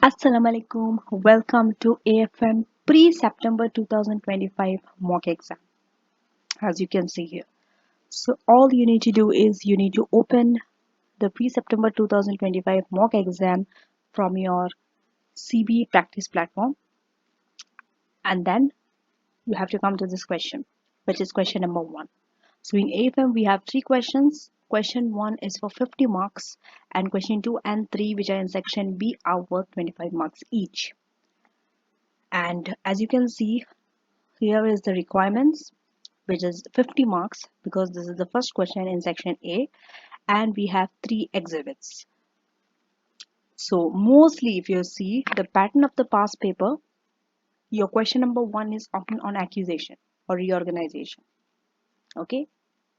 Assalamu alaikum. Welcome to AFM pre-September 2025 mock exam, as you can see here. So all you need to do is you need to open the pre-September 2025 mock exam from your CB practice platform, and then you have to come to this question, which is question number 1. So in AFM we have 3 questions. Question 1 is for 50 marks, and question 2 and 3, which are in section B, are worth 25 marks each. And as you can see, here is the requirements, which is 50 marks because this is the first question in section A, and we have 3 exhibits. So mostly if you see the pattern of the past paper, your question number 1 is often on accusation or reorganization. Okay,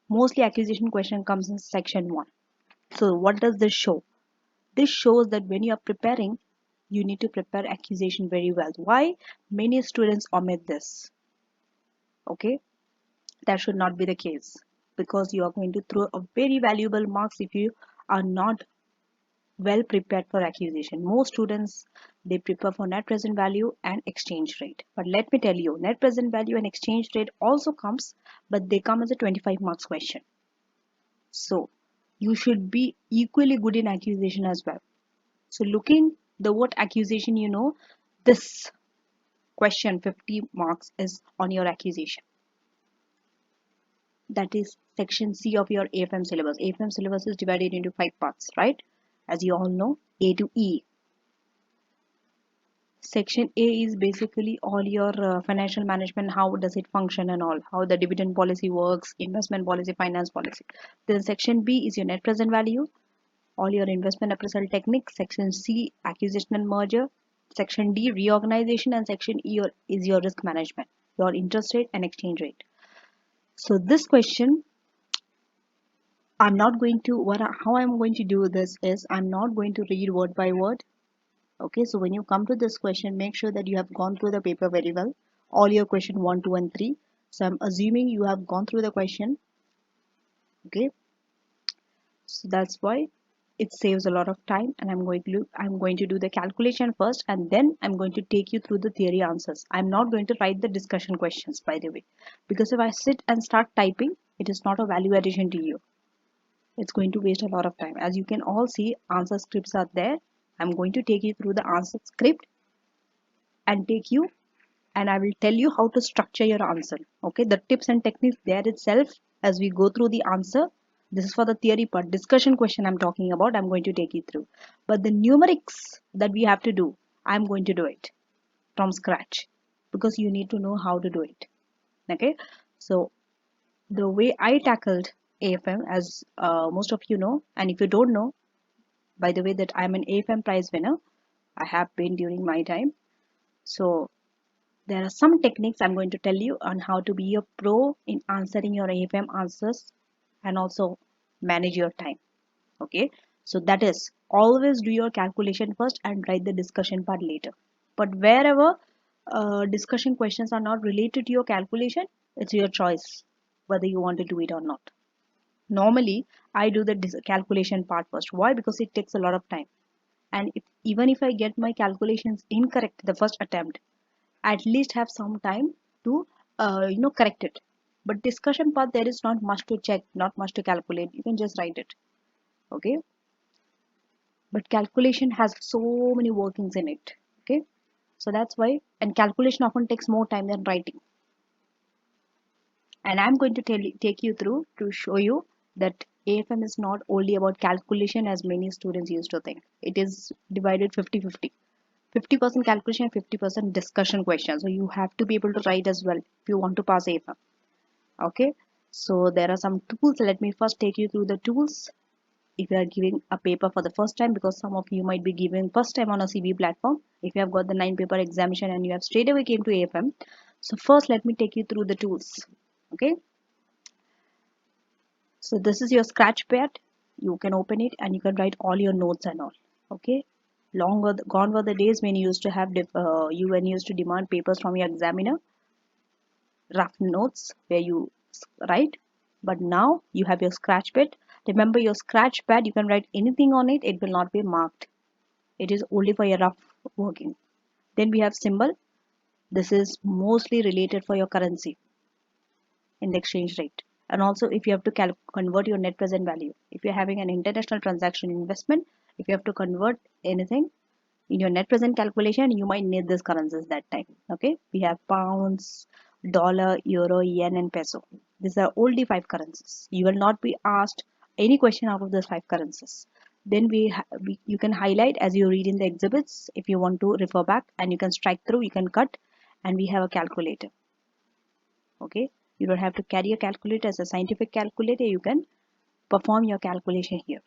mostly accusation question comes in section 1. So what does this show? This shows that when you are preparing, you need to prepare accusation very well. Why? Many students omit this. Okay, that should not be the case, because you are going to throw a very valuable marks if you are not well prepared for accusation. Most students, they prepare for net present value and exchange rate, but let me tell you, net present value and exchange rate also comes, but they come as a 25 marks question. So you should be equally good in accusation as well. So looking the word accusation, this question 50 marks is on your accusation. That is section C of your AFM syllabus. AFM syllabus is divided into 5 parts, right? As you all know, A to E. Section A is basically all your financial management, how does it function and all, how the dividend policy works, investment policy, finance policy. Then section B is your net present value, all your investment appraisal techniques. Section C, acquisition and merger. Section D, reorganization, and section E is your risk management, your interest rate and exchange rate. So this question, I'm not going to, how I'm going to do this is I'm not going to read word by word. Okay, so when you come to this question, make sure that you have gone through the paper very well, all your question 1, 2 and 3. So I'm assuming you have gone through the question. Okay, so that's why it saves a lot of time, and I'm going to do the calculation first, and then I'm going to take you through the theory answers. I'm not going to write the discussion questions, by the way, because if I sit and start typing, it is not a value addition to you. It's going to waste a lot of time. As you can all see, answer scripts are there. I'm going to take you through the answer script and I will tell you how to structure your answer. Okay, the tips and techniques there itself as we go through the answer. This is for the theory part. Discussion question I'm talking about, I'm going to take you through. But the numerics that we have to do, I'm going to do it from scratch, because you need to know how to do it. Okay, so the way I tackled AFM, as most of you know, and if you don't know, by the way, that I'm an AFM prize winner. I have been during my time. So there are some techniques I'm going to tell you on how to be a pro in answering your AFM answers and also manage your time. Okay, so that is, always do your calculation first and write the discussion part later. But wherever discussion questions are not related to your calculation, it's your choice whether you want to do it or not. Normally, I do the calculation part first. Why? Because it takes a lot of time. And even if I get my calculations incorrect the first attempt, at least have some time to correct it. But discussion part, there is not much to check, not much to calculate. You can just write it. Okay. But calculation has so many workings in it. Okay. So that's why, and calculation often takes more time than writing. And I'm going to take you through to show you that AFM is not only about calculation as many students used to think. It is divided 50-50. 50% calculation, 50% discussion questions. So you have to be able to write as well if you want to pass AFM. Okay. So there are some tools. Let me first take you through the tools. If you are giving a paper for the first time, because some of you might be giving first time on a CB platform, if you have got the 9 paper examination and you have straight away came to AFM. So first let me take you through the tools. Okay. So this is your scratch pad. You can open it and you can write all your notes and all. Okay. Gone were the days when you used to have when you used to demand papers from your examiner, rough notes where you write. But now you have your scratch pad. Remember, your scratch pad, you can write anything on it. It will not be marked. It is only for your rough working. Then we have symbol. This is mostly related for your currency in the exchange rate. And also if you have to convert your net present value. If you're having an international transaction investment, if you have to convert anything in your net present calculation, you might need these currencies that time. Okay, we have pounds, dollar, euro, yen, and peso. These are only 5 currencies. You will not be asked any question out of those 5 currencies. Then you can highlight as you read in the exhibits if you want to refer back, and you can strike through, you can cut, and we have a calculator. Okay, you don't have to carry a calculator as a scientific calculator. You can perform your calculation here.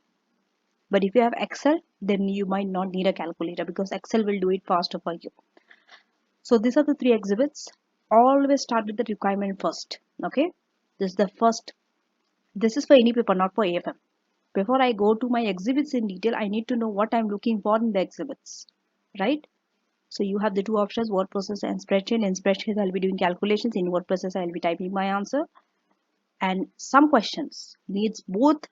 But if you have Excel, then you might not need a calculator because Excel will do it faster for you. So these are the 3 exhibits. Always start with the requirement first. Okay, this is the first. This is for any paper, not for AFM. Before I go to my exhibits in detail, I need to know what I'm looking for in the exhibits, right? So you have the 2 options, word processor and spreadsheet. In spreadsheet, I'll be doing calculations. In word processor, I'll be typing my answer. And some questions needs both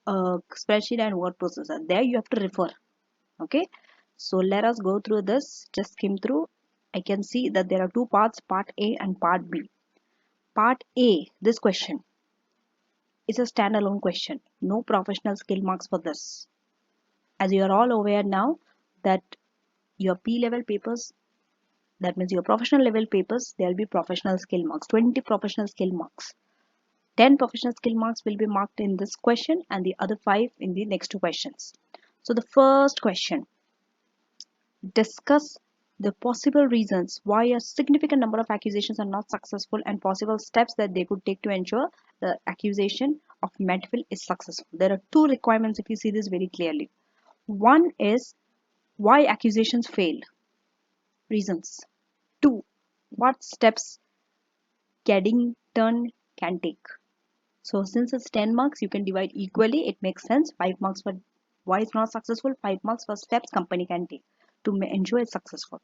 spreadsheet and word processor. There you have to refer. Okay, so let us go through this. Just skim through. I can see that there are 2 parts, part A and part B. Part A, this question is a standalone question. No professional skill marks for this. As you are all aware now that your P level papers, that means your professional level papers, there will be professional skill marks, 20 professional skill marks. 10 professional skill marks will be marked in this question and the other 5 in the next 2 questions. So the first question, discuss the possible reasons why a significant number of accusations are not successful and possible steps that they could take to ensure the accusation of Medfield is successful. There are 2 requirements if you see this very clearly. One is why accusations fail, reasons. 2, what steps Caddington can take. So since it's 10 marks, you can divide equally. It makes sense. 5 marks for why it's not successful, 5 marks for steps company can take to ensure it's successful.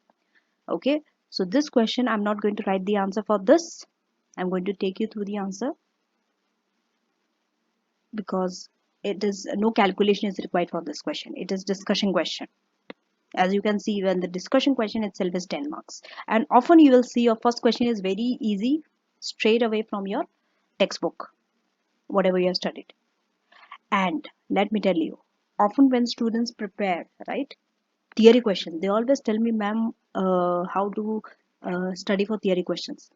Okay, so this question I'm not going to write the answer for this. I'm going to take you through the answer because it is no calculation is required for this question. It is discussion question. As you can see, when the discussion question itself is 10 marks, and often you will see your first question is very easy straight away from your textbook, whatever you have studied. And let me tell you, often when students prepare, right, theory questions, they always tell me, ma'am, how to study for theory questions.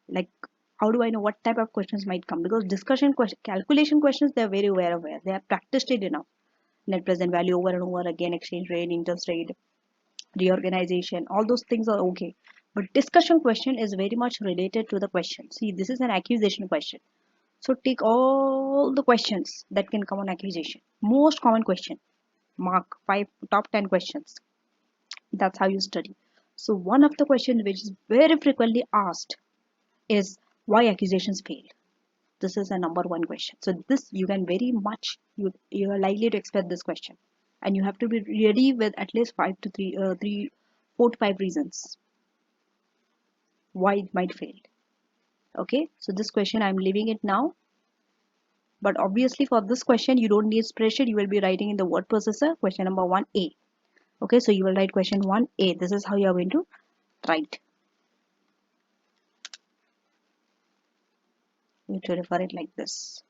Like, how do I know what type of questions might come? Because discussion calculation questions, they're very aware. They have practiced it enough. Net present value over and over again, exchange rate, interest rate, reorganization, all those things are okay. But discussion question is very much related to the question. See, this is an accusation question. So take all the questions that can come on accusation. Most common question. Mark 5 top 10 questions. That's how you study. So one of the questions which is very frequently asked is why accusations fail. This is a number 1 question. So this you can very much you are likely to expect this question, and you have to be ready with at least 4 to 5 reasons why it might fail. Okay, so this question I'm leaving it now. But obviously for this question you don't need spreadsheet. You will be writing in the word processor question number 1A. Okay, so you will write question 1A. This is how you are going to write. You need to refer it like this.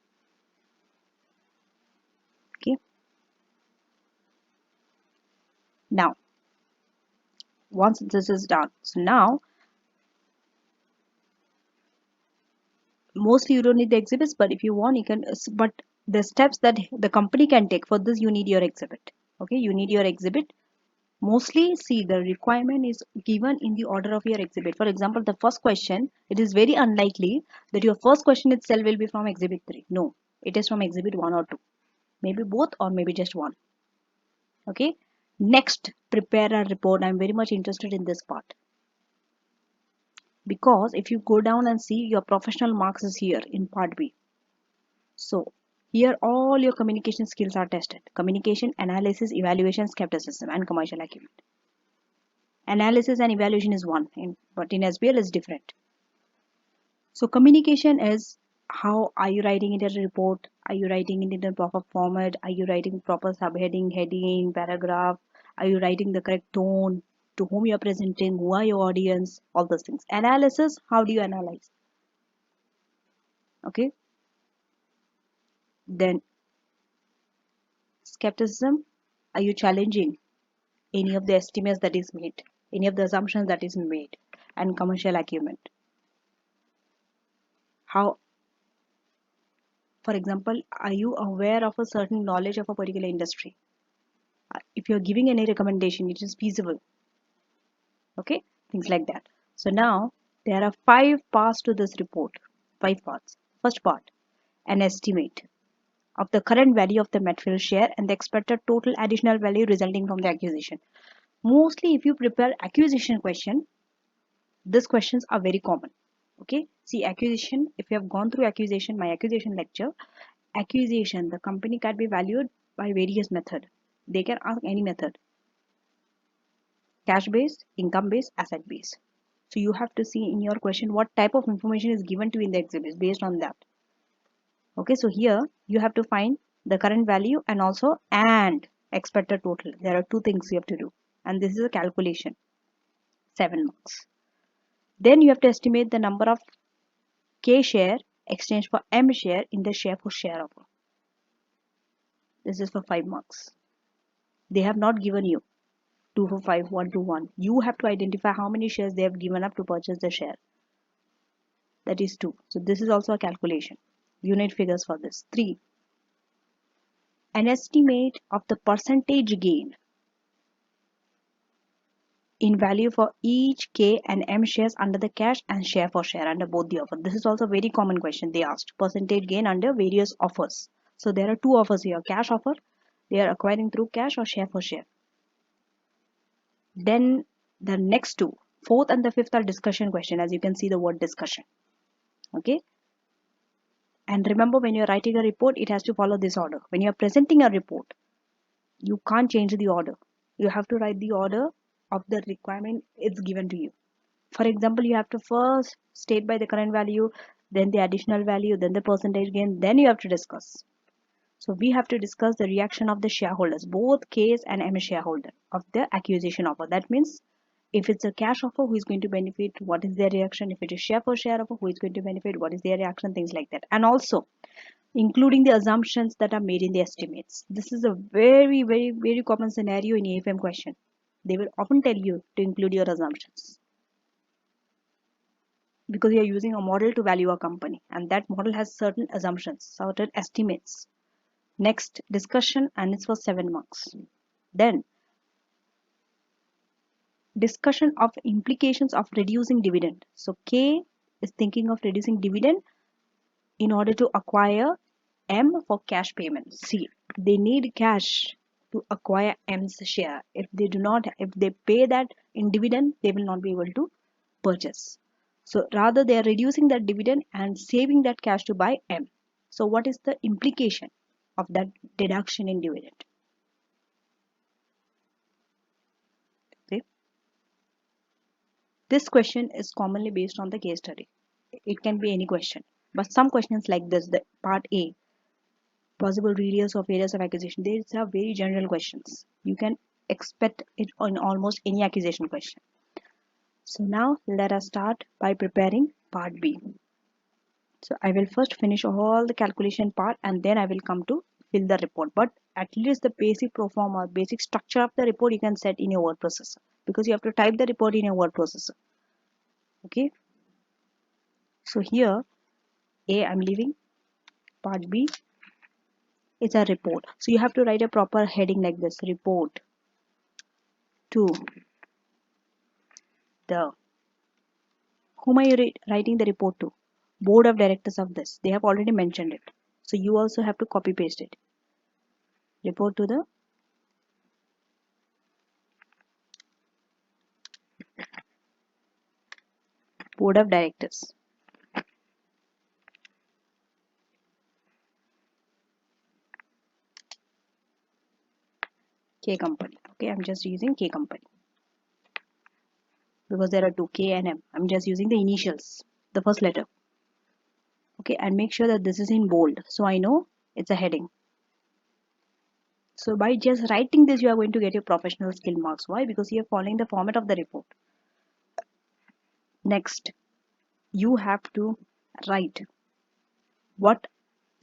Okay. Now, once this is done, so now mostly you don't need the exhibits, but if you want you can, but the steps that the company can take for this, you need your exhibit. Okay, you need your exhibit. Mostly see the requirement is given in the order of your exhibit. For example, the first question, it is very unlikely that your first question itself will be from exhibit 3. No, it is from exhibit 1 or 2, maybe both or maybe just one. Okay, next, prepare a report. I'm very much interested in this part because if you go down and see, your professional marks is here in part B. So here all your communication skills are tested: communication, analysis, evaluation, skepticism, and commercial acumen. Analysis and evaluation is one, but in SBL is different. So communication is how are you writing it as a report? Are you writing it in a proper format? Are you writing proper subheading, heading, paragraph? Are you writing the correct tone? To whom you are presenting? Who are your audience? All those things. Analysis, how do you analyze? Okay. Then skepticism, are you challenging any of the estimates that is made, any of the assumptions that is made? And commercial acumen. How, for example, are you aware of a certain knowledge of a particular industry? If you're giving any recommendation, it is feasible. Okay, things like that. So now there are 5 parts to this report. 5 parts. First part, an estimate of the current value of the Medfield share and the expected total additional value resulting from the acquisition. Mostly if you prepare acquisition question, these questions are very common. Okay, see acquisition, if you have gone through acquisition, my acquisition lecture, acquisition, the company can be valued by various method. They can ask any method, cash based, income based, asset based. So you have to see in your question what type of information is given to you in the exhibit based on that. Okay, so here you have to find the current value and also and expected total. There are 2 things you have to do, and this is a calculation, 7 marks. Then you have to estimate the number of K share exchanged for M share in the share for share offer. This is for 5 marks. They have not given you 2 for 5, 1 to 1. You have to identify how many shares they have given up to purchase the share. That is 2. So this is also a calculation. You need figures for this. 3. An estimate of the percentage gain in value for each K and M shares under the cash and share for share under both the offer. This is also a very common question they asked. Percentage gain under various offers. So there are 2 offers here. Cash offer, they are acquiring through cash or share for share. Then the next 2, 4th and the 5th are discussion question, as you can see the word discussion. Okay. And remember, when you're writing a report, it has to follow this order. When you're presenting a report, you can't change the order. You have to write the order of the requirement it's given to you. For example, you have to first state by the current value, then the additional value, then the percentage gain, then you have to discuss. So we have to discuss the reaction of the shareholders, both K's and M shareholder of the acquisition offer. That means if it's a cash offer, who is going to benefit, what is their reaction? If it is share for share offer, who is going to benefit, what is their reaction, things like that. And also including the assumptions that are made in the estimates. This is a very, very, very common scenario in AFM question. They will often tell you to include your assumptions because you are using a model to value a company, and that model has certain assumptions, certain estimates. Next, discussion, and it's for 7 marks. Then discussion of implications of reducing dividend. So K is thinking of reducing dividend in order to acquire M for cash payment. See, they need cash to acquire M's share. If they do not, if they pay that in dividend, they will not be able to purchase. So rather they are reducing that dividend and saving that cash to buy M. So what is the implication of that deduction in dividend? Okay. This question is commonly based on the case study. It can be any question, but some questions like this, the part A, possible readers of areas of acquisition, these are very general questions. You can expect it on almost any acquisition question. So now let us start by preparing part B. So I will first finish all the calculation part and then I will come to fill the report. But at least the basic pro forma, basic structure of the report you can set in your word processor, because you have to type the report in your word processor. Okay. So here A I'm leaving, part B, it's a report. So you have to write a proper heading like this: report to the, whom are you writing the report to? Board of directors of this. They have already mentioned it. So you also have to copy paste it. Report to the board of directors. K company. Okay, I'm just using K company because there are 2, K and M. I'm just using the initials, the first letter. Okay, and make sure that this is in bold so I know it's a heading. So by just writing this, you are going to get your professional skill marks. Why? Because you are following the format of the report. Next, you have to write what.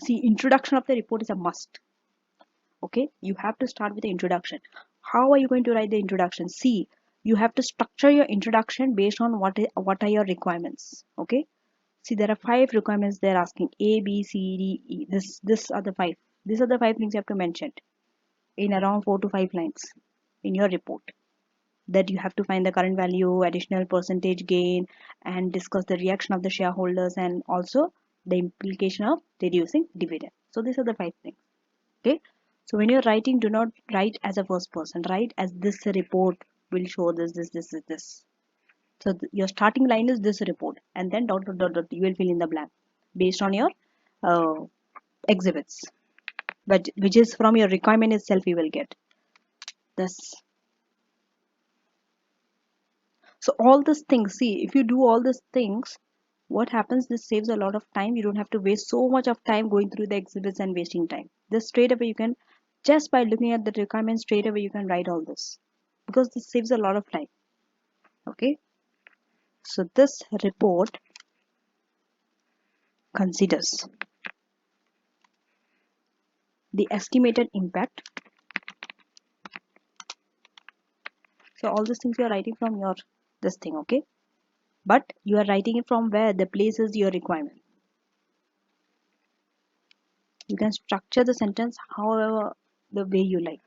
See, introduction of the report is a must. Okay, you have to start with the introduction. How are you going to write the introduction? See, you have to structure your introduction based on what are your requirements. Okay, see, there are 5 requirements they're asking: A, B, C, D, E. This are the 5. These are the 5 things you have to mention in around 4 to 5 lines in your report. That you have to find the current value, additional percentage gain, and discuss the reaction of the shareholders, and also the implication of reducing dividend. So these are the 5 things. Okay, so when you're writing, do not write as a first person, write as this report will show this. So your starting line is this report, and then dot, you will fill in the blank based on your uh, exhibits, but which is from your requirement itself you will get this. So all these things, see, if you do all these things, what happens, this saves a lot of time. You don't have to waste so much of time going through the exhibits and wasting time. This straight away you can, just by looking at the requirements, straight away you can write all this, because this saves a lot of time. Okay, so this report considers the estimated impact. So all these things you are writing from your this thing. Okay, but you are writing it from where? The place is your requirement. You can structure the sentence however the way you like.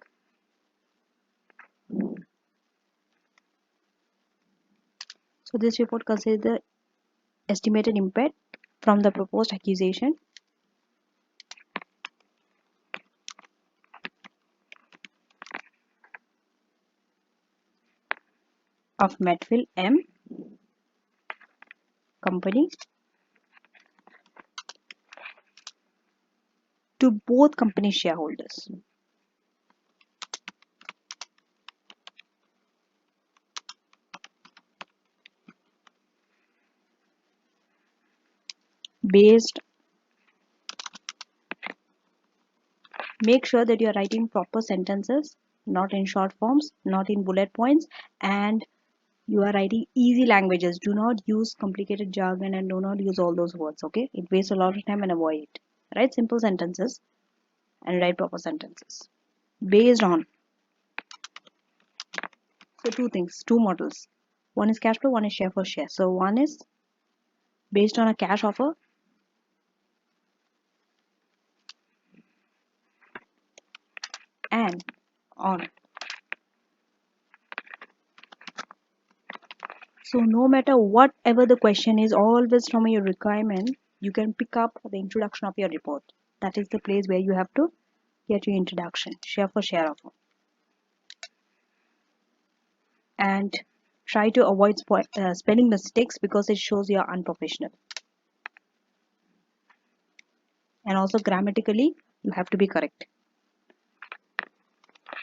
So this report considers the estimated impact from the proposed accusation of Metfield M company to both company shareholders. Based, make sure that you are writing proper sentences, not in short forms, not in bullet points, and you are writing easy languages. Do not use complicated jargon and do not use all those words. Okay, it wastes a lot of time, and avoid it. Write simple sentences and write proper sentences based on. So two things, two models. One is cash flow, one is share for share. So one is based on a cash offer, and on. So no matter whatever the question is, always from your requirement, you can pick up the introduction of your report. That is the place where you have to get your introduction, share for share offer. And try to avoid spelling mistakes, because it shows you are unprofessional. And also grammatically, you have to be correct.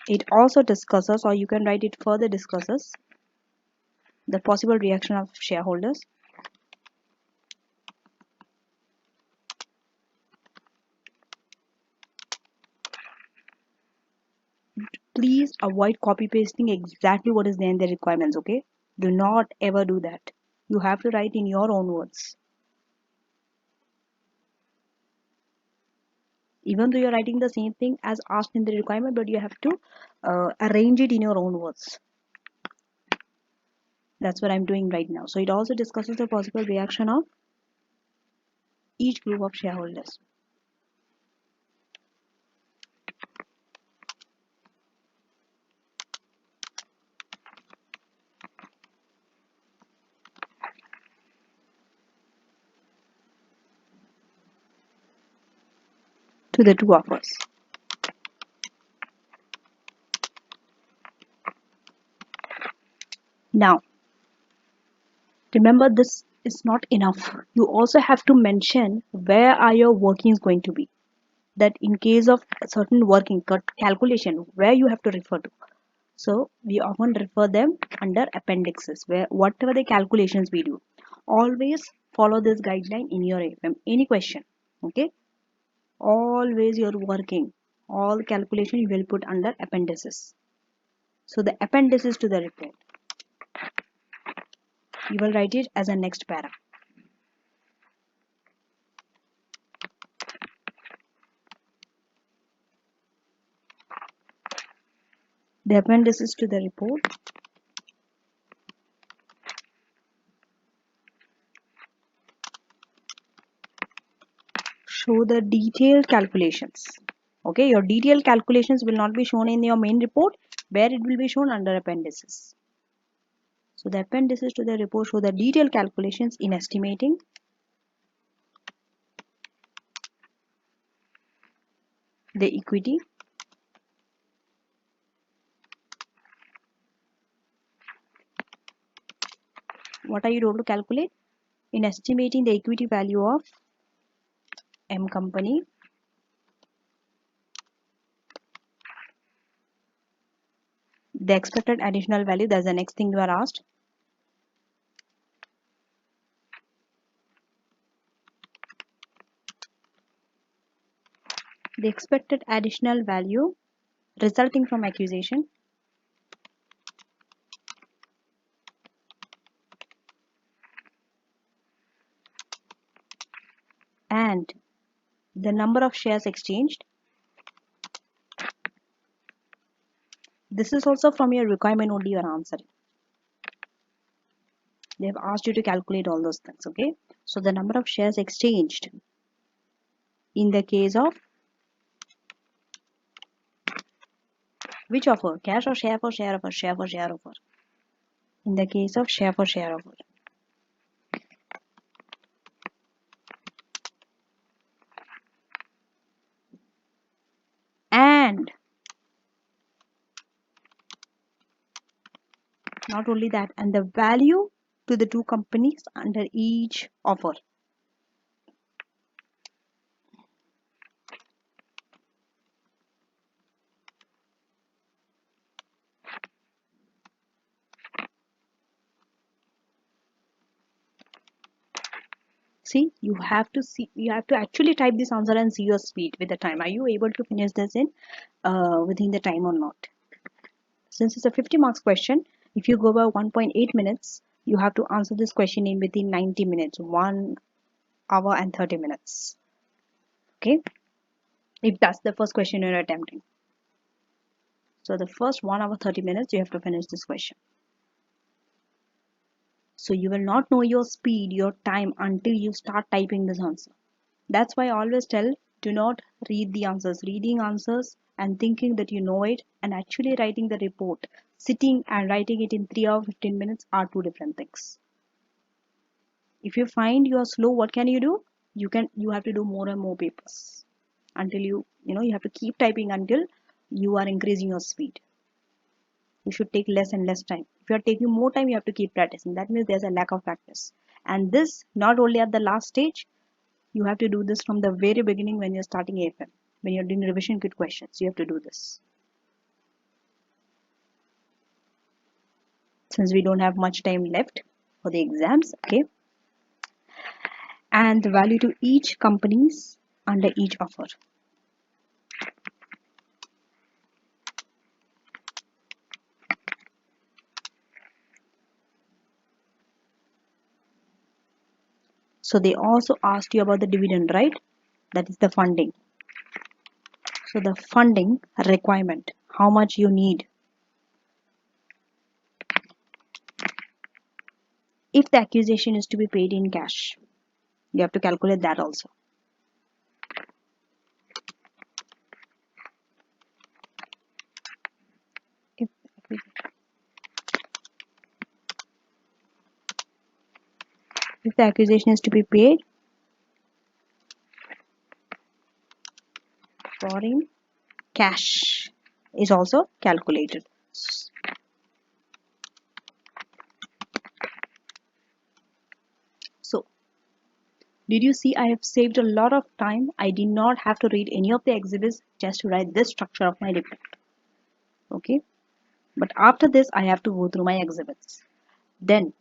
It also discusses, or you can write it further discusses, the possible reaction of shareholders. Please avoid copy pasting exactly what is there in the requirements. Okay, do not ever do that. You have to write in your own words. Even though you're writing the same thing as asked in the requirement, but you have to arrange it in your own words. That's what I'm doing right now. So it also discusses the possible reaction of each group of shareholders. To the two offers. Now, remember, this is not enough. You also have to mention where are your workings going to be. That in case of a certain working calculation, where you have to refer to. So we often refer them under appendixes, where whatever the calculations we do, always follow this guideline in your AFM. Any question, okay? Always you're working. All calculation you will put under appendices. So the appendices to the report, you will write it as a next para. The appendices to the report show the detailed calculations. Okay, your detailed calculations will not be shown in your main report, where it will be shown under appendices. So the appendices to the report show the detailed calculations in estimating the equity, what are you told to calculate? In estimating the equity value of M company, the expected additional value, that's the next thing you are asked. The expected additional value resulting from acquisition and the number of shares exchanged. This is also from your requirement only you are answering. They have asked you to calculate all those things, okay? So the number of shares exchanged in the case of which offer? Cash or share for share offer? Share for share offer. In the case of share for share offer. And not only that, and the value to the two companies under each offer. See, you have to actually type this answer and see your speed with the time. Are you able to finish this in within the time or not? Since it's a 50 marks question, if you go by 1.8 minutes, you have to answer this question in within 90 minutes, 1 hour and 30 minutes. Okay, if that's the first question you're attempting. So the first 1 hour 30 minutes you have to finish this question. So you will not know your speed, your time until you start typing this answer. That's why I always tell, do not read the answers. Reading answers and thinking that you know it and actually writing the report, sitting and writing it in 3 hours 15 minutes are two different things. If you find you are slow, what can you do? You have to do more and more papers until you have to keep typing until you are increasing your speed. You should take less and less time. If you are taking more time, you have to keep practicing. That means there's a lack of practice. And this not only at the last stage, you have to do this from the very beginning when you're starting AFM. When you're doing revision kit questions, you have to do this. Since we don't have much time left for the exams, okay? And the value to each companies under each offer. So they also asked you about the dividend, right? That is the funding. So the funding requirement, how much you need. If the acquisition is to be paid in cash, you have to calculate that also. If the acquisition is to be paid foreign cash is also calculated. So did you see I have saved a lot of time? I did not have to read any of the exhibits just to write this structure of my report. Okay, but after this I have to go through my exhibits. Then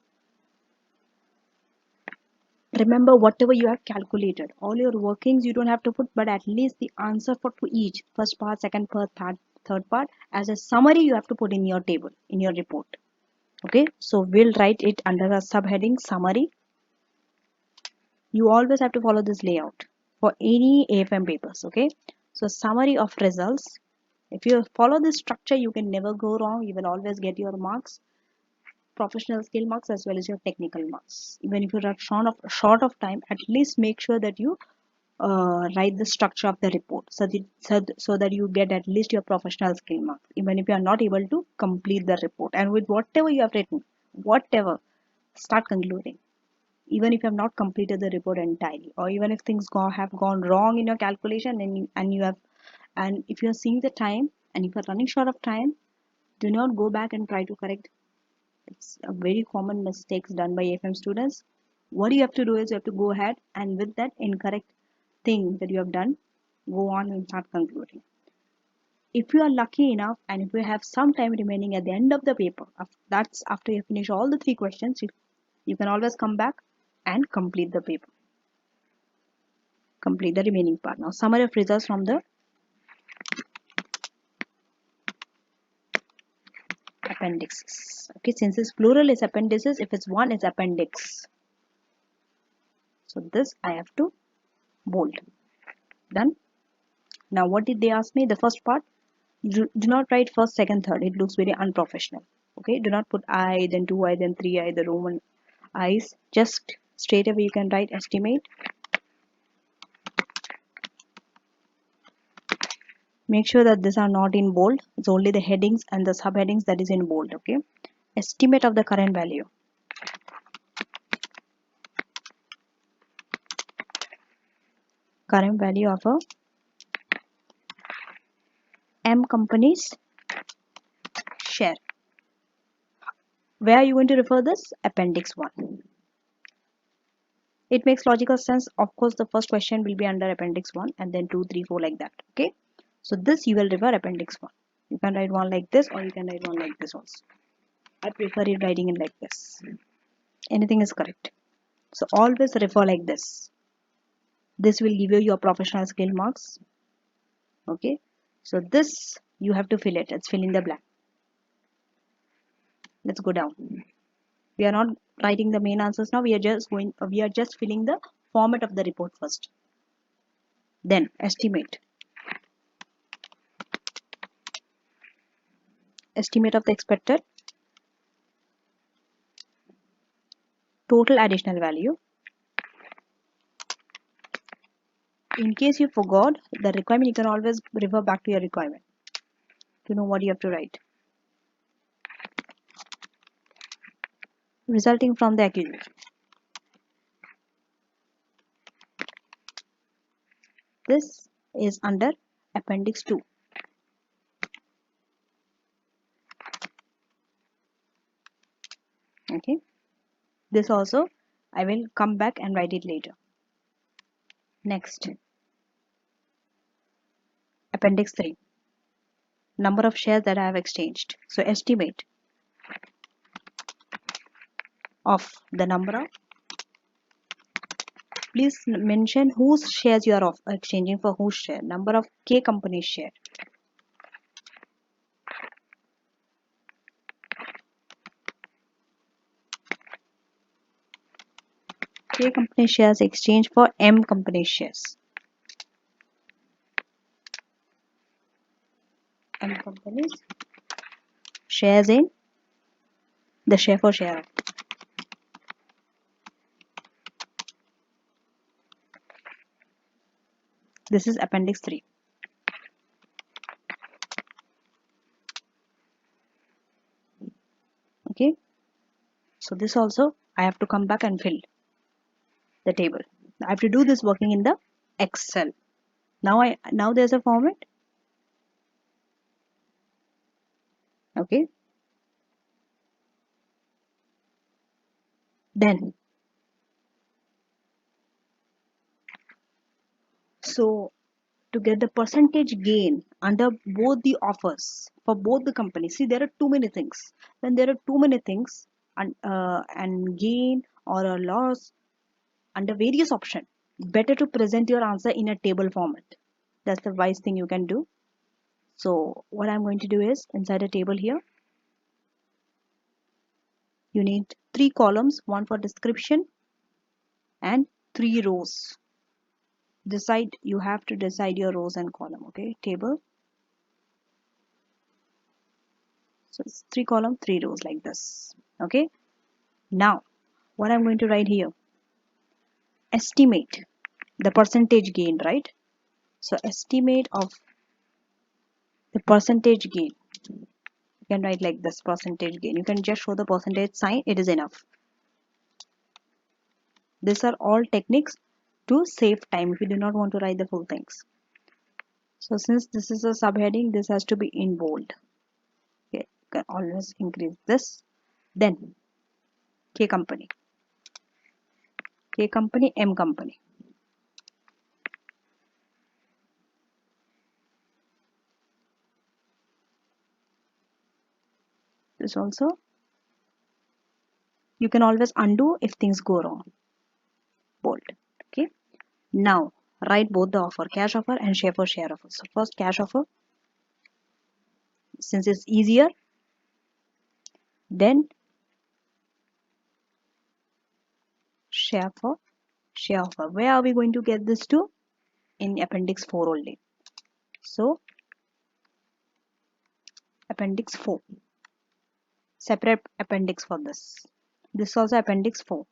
Remember whatever you have calculated, all your workings you don't have to put, but at least the answer for to each first part, second part, third part as a summary you have to put in your table, in your report. Okay, so we'll write it under a subheading summary. You always have to follow this layout for any AFM papers. Okay, so summary of results. If you follow this structure, you can never go wrong. You will always get your marks, professional skill marks as well as your technical marks. Even if you're short of time, at least make sure that you write the structure of the report so that you get at least your professional skill marks, even if you are not able to complete the report. And with whatever you have written, whatever, start concluding. Even if you have not completed the report entirely, or even if things have gone wrong in your calculation, and if you are seeing the time and if you are running short of time, do not go back and try to correct. It's a very common mistakes done by AFM students. What you have to do is you have to go ahead and with that incorrect thing that you have done, go on and start concluding. If you are lucky enough and if you have some time remaining at the end of the paper, that's after you finish all the three questions, you can always come back and complete the paper, complete the remaining part. Now summary of results from the appendixes. Okay, since it's plural is appendices, if it's one it's appendix. So this I have to bold. Done. Now what did they ask me? The first part, do not write first, second, third. It looks very unprofessional. Okay, do not put I, then 2I, then 3I, the Roman I's. Just straight away you can write estimate. Make sure that these are not in bold. It's only the headings and the subheadings that is in bold. Okay, estimate of the current value. Current value of a M company's share. Where are you going to refer this? Appendix 1. It makes logical sense. Of course, the first question will be under Appendix 1 and then 2, 3, 4 like that. Okay. So this you will refer Appendix 1. You can write one like this or you can write one like this also. I prefer it writing it like this. Anything is correct. So always refer like this. This will give you your professional skill marks. Okay. So this you have to fill it. Let's fill in the blank. Let's go down. We are not writing the main answers now. We are just filling the format of the report first. Then estimate. Estimate of the expected total additional value. In case you forgot the requirement, you can always refer back to your requirement to know what you have to write. Resulting from the acquisition. This is under Appendix 2. Okay. This also I will come back and write it later. Next. Appendix 3. Number of shares that I have exchanged. So estimate of the number of. Please mention whose shares you are exchanging for whose share. Number of K company share. K company shares exchange for M company shares. M companies shares in the share for share. This is Appendix 3. Okay. So this also I have to come back and fill the table. I have to do this working in the Excel. Now there's a format. Okay. Then so to get the percentage gain under both the offers for both the companies. See, there are too many things. When there are too many things and gain or a loss, under various options, better to present your answer in a table format. That's the wise thing you can do. So what I'm going to do is, inside a table here, you need 3 columns, one for description and 3 rows. You have to decide your rows and column. Okay, table. So it's 3 column, 3 rows like this. Okay. Now, what I'm going to write here, estimate the percentage gain, right? So estimate of the percentage gain. You can write like this, percentage gain. You can just show the percentage sign, it is enough. These are all techniques to save time if you do not want to write the full things. So since this is a subheading, this has to be in bold. Okay, you can always increase this. Then K company, M company. This also, you can always undo if things go wrong. Bold. Okay. Now write both the offer, cash offer and share for share offer. So first cash offer, since it's easier. Then share for share offer. Where are we going to get this to? In appendix 4 only. So appendix 4. Separate appendix for this. This is also appendix 4.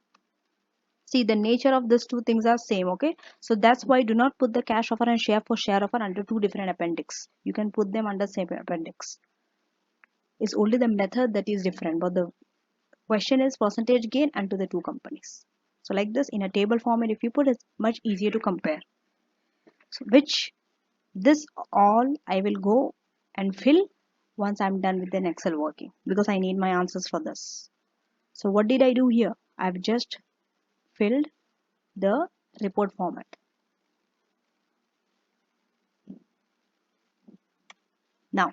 See, the nature of these two things are same. Okay, so that's why do not put the cash offer and share for share offer under two different appendix. You can put them under same appendix. It's only the method that is different, but the question is percentage gain and to the two companies. So like this, in a table format, if you put, it's much easier to compare. So which this all I will go and fill once I'm done with an Excel working, because I need my answers for this. So what did I do here? I've just filled the report format. Now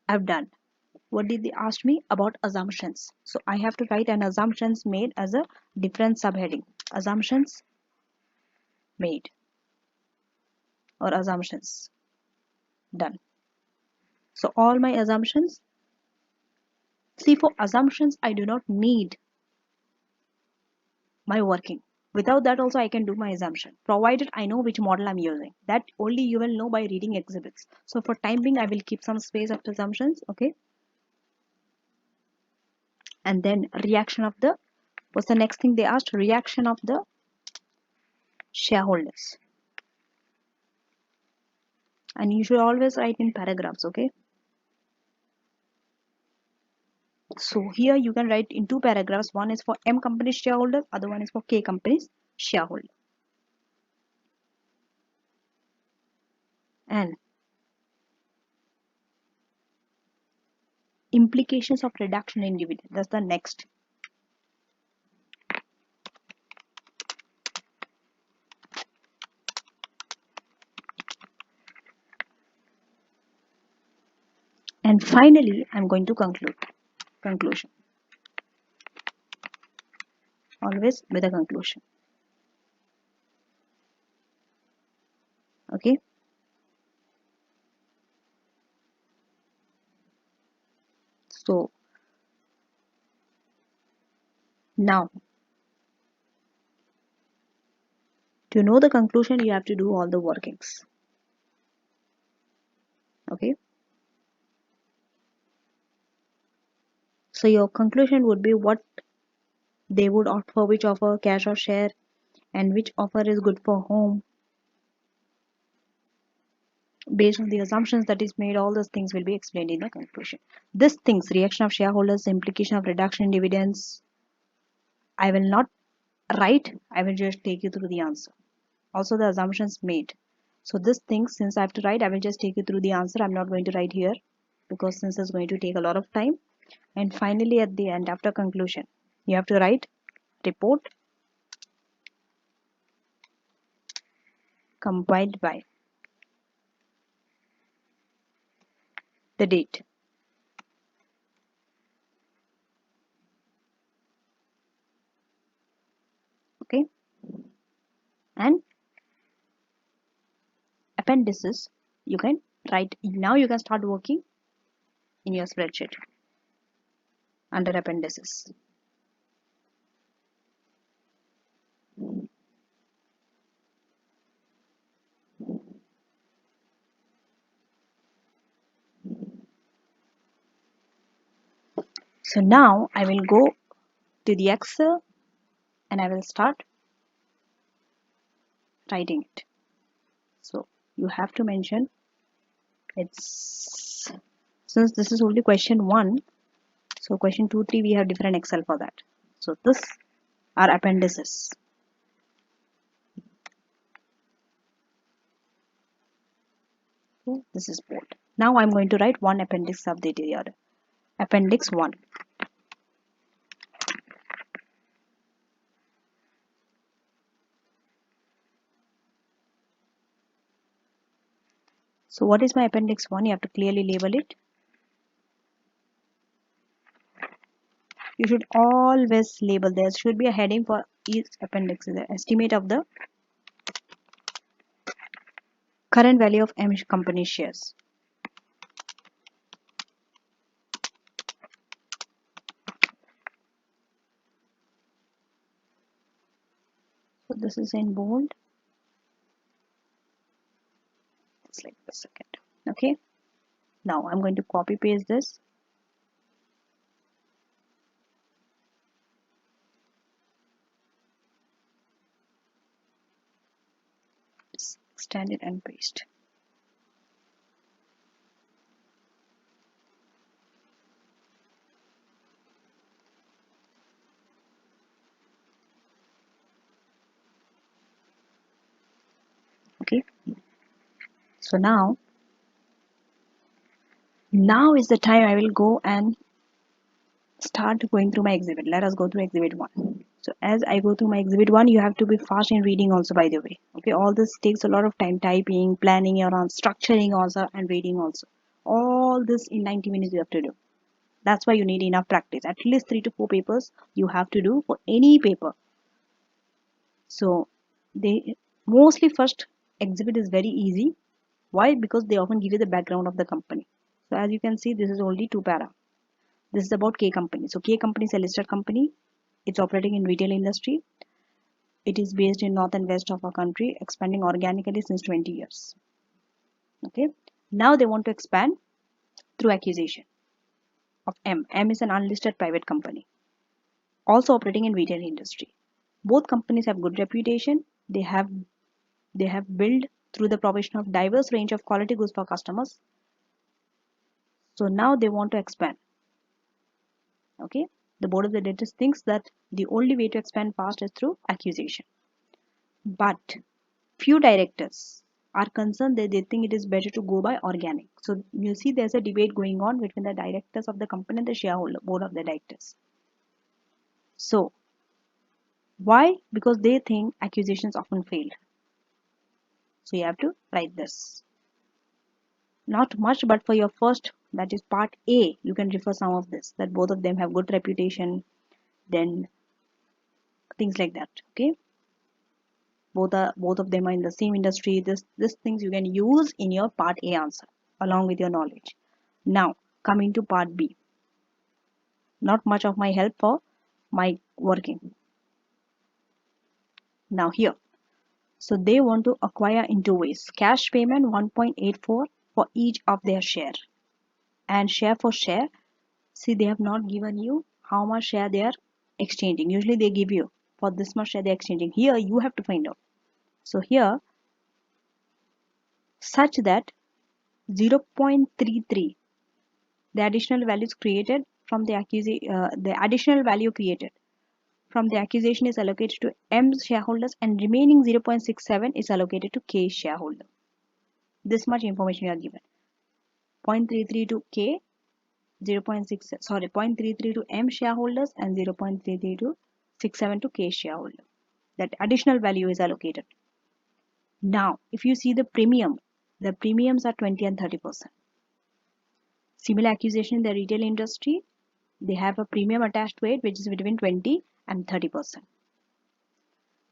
I've done. What did they ask me about assumptions? So I have to write an assumptions made as a different subheading. Assumptions made or assumptions done. So all my assumptions. See, for assumptions I do not need my working. Without that also I can do my assumption, provided I know which model I'm using. That only you will know by reading exhibits. So for time being I will keep some space after assumptions. Okay. And then reaction of the, what's the next thing they asked? Reaction of the shareholders. And you should always write in paragraphs. Okay. So here you can write in 2 paragraphs. One is for M company's shareholders, other one is for K company's shareholder. And implications of reduction in dividend. That's the next. And finally, I'm going to conclusion. Always with a conclusion. Okay. So now, to know the conclusion, you have to do all the workings. Okay. So your conclusion would be what they would offer, which offer, cash or share, and which offer is good for whom. Based on the assumptions that is made, all those things will be explained in the conclusion. These things, reaction of shareholders, implication of reduction in dividends, I will not write. I will just take you through the answer. Also the assumptions made. So this thing, since I have to write, I will just take you through the answer. I'm not going to write here because since it's going to take a lot of time. And finally at the end, after conclusion, you have to write report compiled by the date. And appendices, you can write. Now you can start working in your spreadsheet under appendices. So now I will go to the Excel and I will start writing it. So you have to mention it's, since this is only question 1, so question 2, 3 we have different Excel for that. So this are appendices. Okay, this is bold. Now I'm going to write one appendix of the other. Appendix 1. So what is my appendix 1? You have to clearly label it. You should always label. There should be a heading for each appendix. The estimate of the current value of M company shares. So this is in bold. It's like the second. Okay. Now I'm going to copy paste this. Just extend it and paste. Okay. So now is the time I will go and start going through my exhibit. Let us go through exhibit 1. So as I go through my exhibit 1, you have to be fast in reading also, by the way. Okay, all this takes a lot of time, typing, planning your own, structuring also, and reading also. All this in 90 minutes you have to do. That's why you need enough practice. At least 3 to 4 papers you have to do for any paper. So they mostly first exhibit is very easy. Why? Because they often give you the background of the company. So as you can see, this is only 2 para. This is about K company. So K company is a listed company. It's operating in retail industry. It is based in north and west of our country, expanding organically since 20 years. Okay. Now they want to expand through acquisition of M. M is an unlisted private company, also operating in retail industry. Both companies have good reputation. They have built through the provision of diverse range of quality goods for customers. So now they want to expand. Okay. The board of the directors thinks that the only way to expand fast is through acquisition. But few directors are concerned that they think it is better to go by organic. So you see there's a debate going on between the directors of the company and the shareholder board of the directors. So why? Because they think acquisitions often fail. So you have to write this. Not much, but for your first, that is part A, you can refer some of this, that both of them have good reputation, then things like that. Okay, both of them are in the same industry. This things you can use in your part A answer along with your knowledge. Now coming to part B, not much of my help for my working. Now here, so they want to acquire in 2 ways: cash payment 1.84 for each of their share, and share for share. See, they have not given you how much share they are exchanging. Usually they give you for this much share they are exchanging. Here you have to find out. So here, such that 0.33, the additional values created from the the additional value created from the accusation is allocated to M shareholders, and remaining 0.67 is allocated to K shareholder. This much information you are given. 0.33 to K, 0.33 to M shareholders, and 0.33 to 67 to K shareholder. That additional value is allocated. Now, if you see the premiums are 20 and 30%. Similar accusation in the retail industry, they have a premium attached to it which is between 20 and 30%.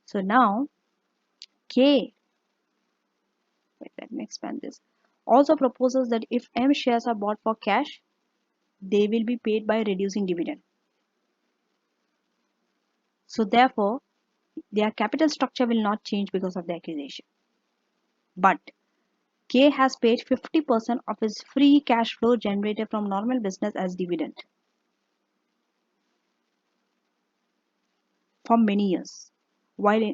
So now K, wait, let me expand this, also proposes that if M shares are bought for cash, they will be paid by reducing dividend. So therefore, their capital structure will not change because of the acquisition. But K has paid 50% of his free cash flow generated from normal business as dividend for many years, while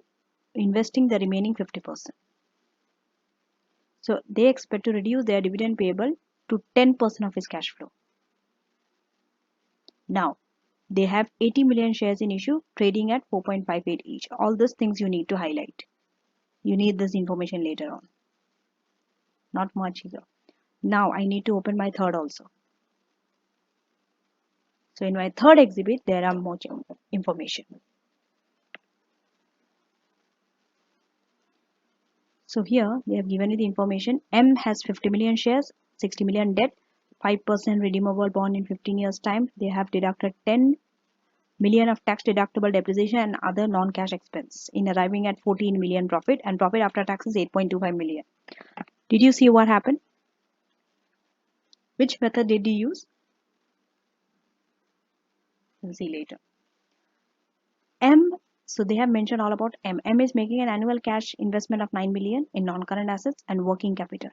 investing the remaining 50%. So they expect to reduce their dividend payable to 10% of his cash flow. Now, they have 80 million shares in issue, trading at 4.58 each. All these things you need to highlight. You need this information later on. Not much here. Now I need to open my third also. So in my third exhibit, there are more information. So here they have given you the information. M has 50 million shares, 60 million debt, 5% redeemable bond in 15 years time. They have deducted 10 million of tax deductible depreciation and other non-cash expense in arriving at 14 million profit, and profit after tax is 8.25 million. Did you see what happened? Which method did you use? We'll see later. M, so they have mentioned all about M. M is making an annual cash investment of 9 million in non-current assets and working capital.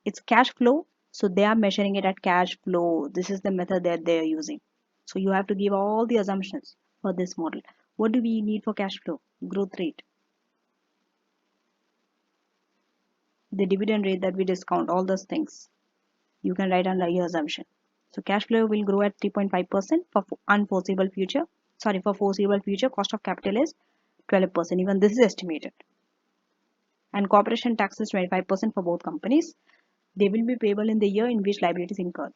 It's cash flow, so they are measuring it at cash flow. This is the method that they are using. So you have to give all the assumptions for this model. What do we need for cash flow? Growth rate. The dividend rate that we discount, all those things. You can write under your assumption. So cash flow will grow at 3.5% for unforeseeable future. Sorry, for foreseeable future, cost of capital is 12%. Even this is estimated. And corporation tax is 25% for both companies. They will be payable in the year in which liability is incurred.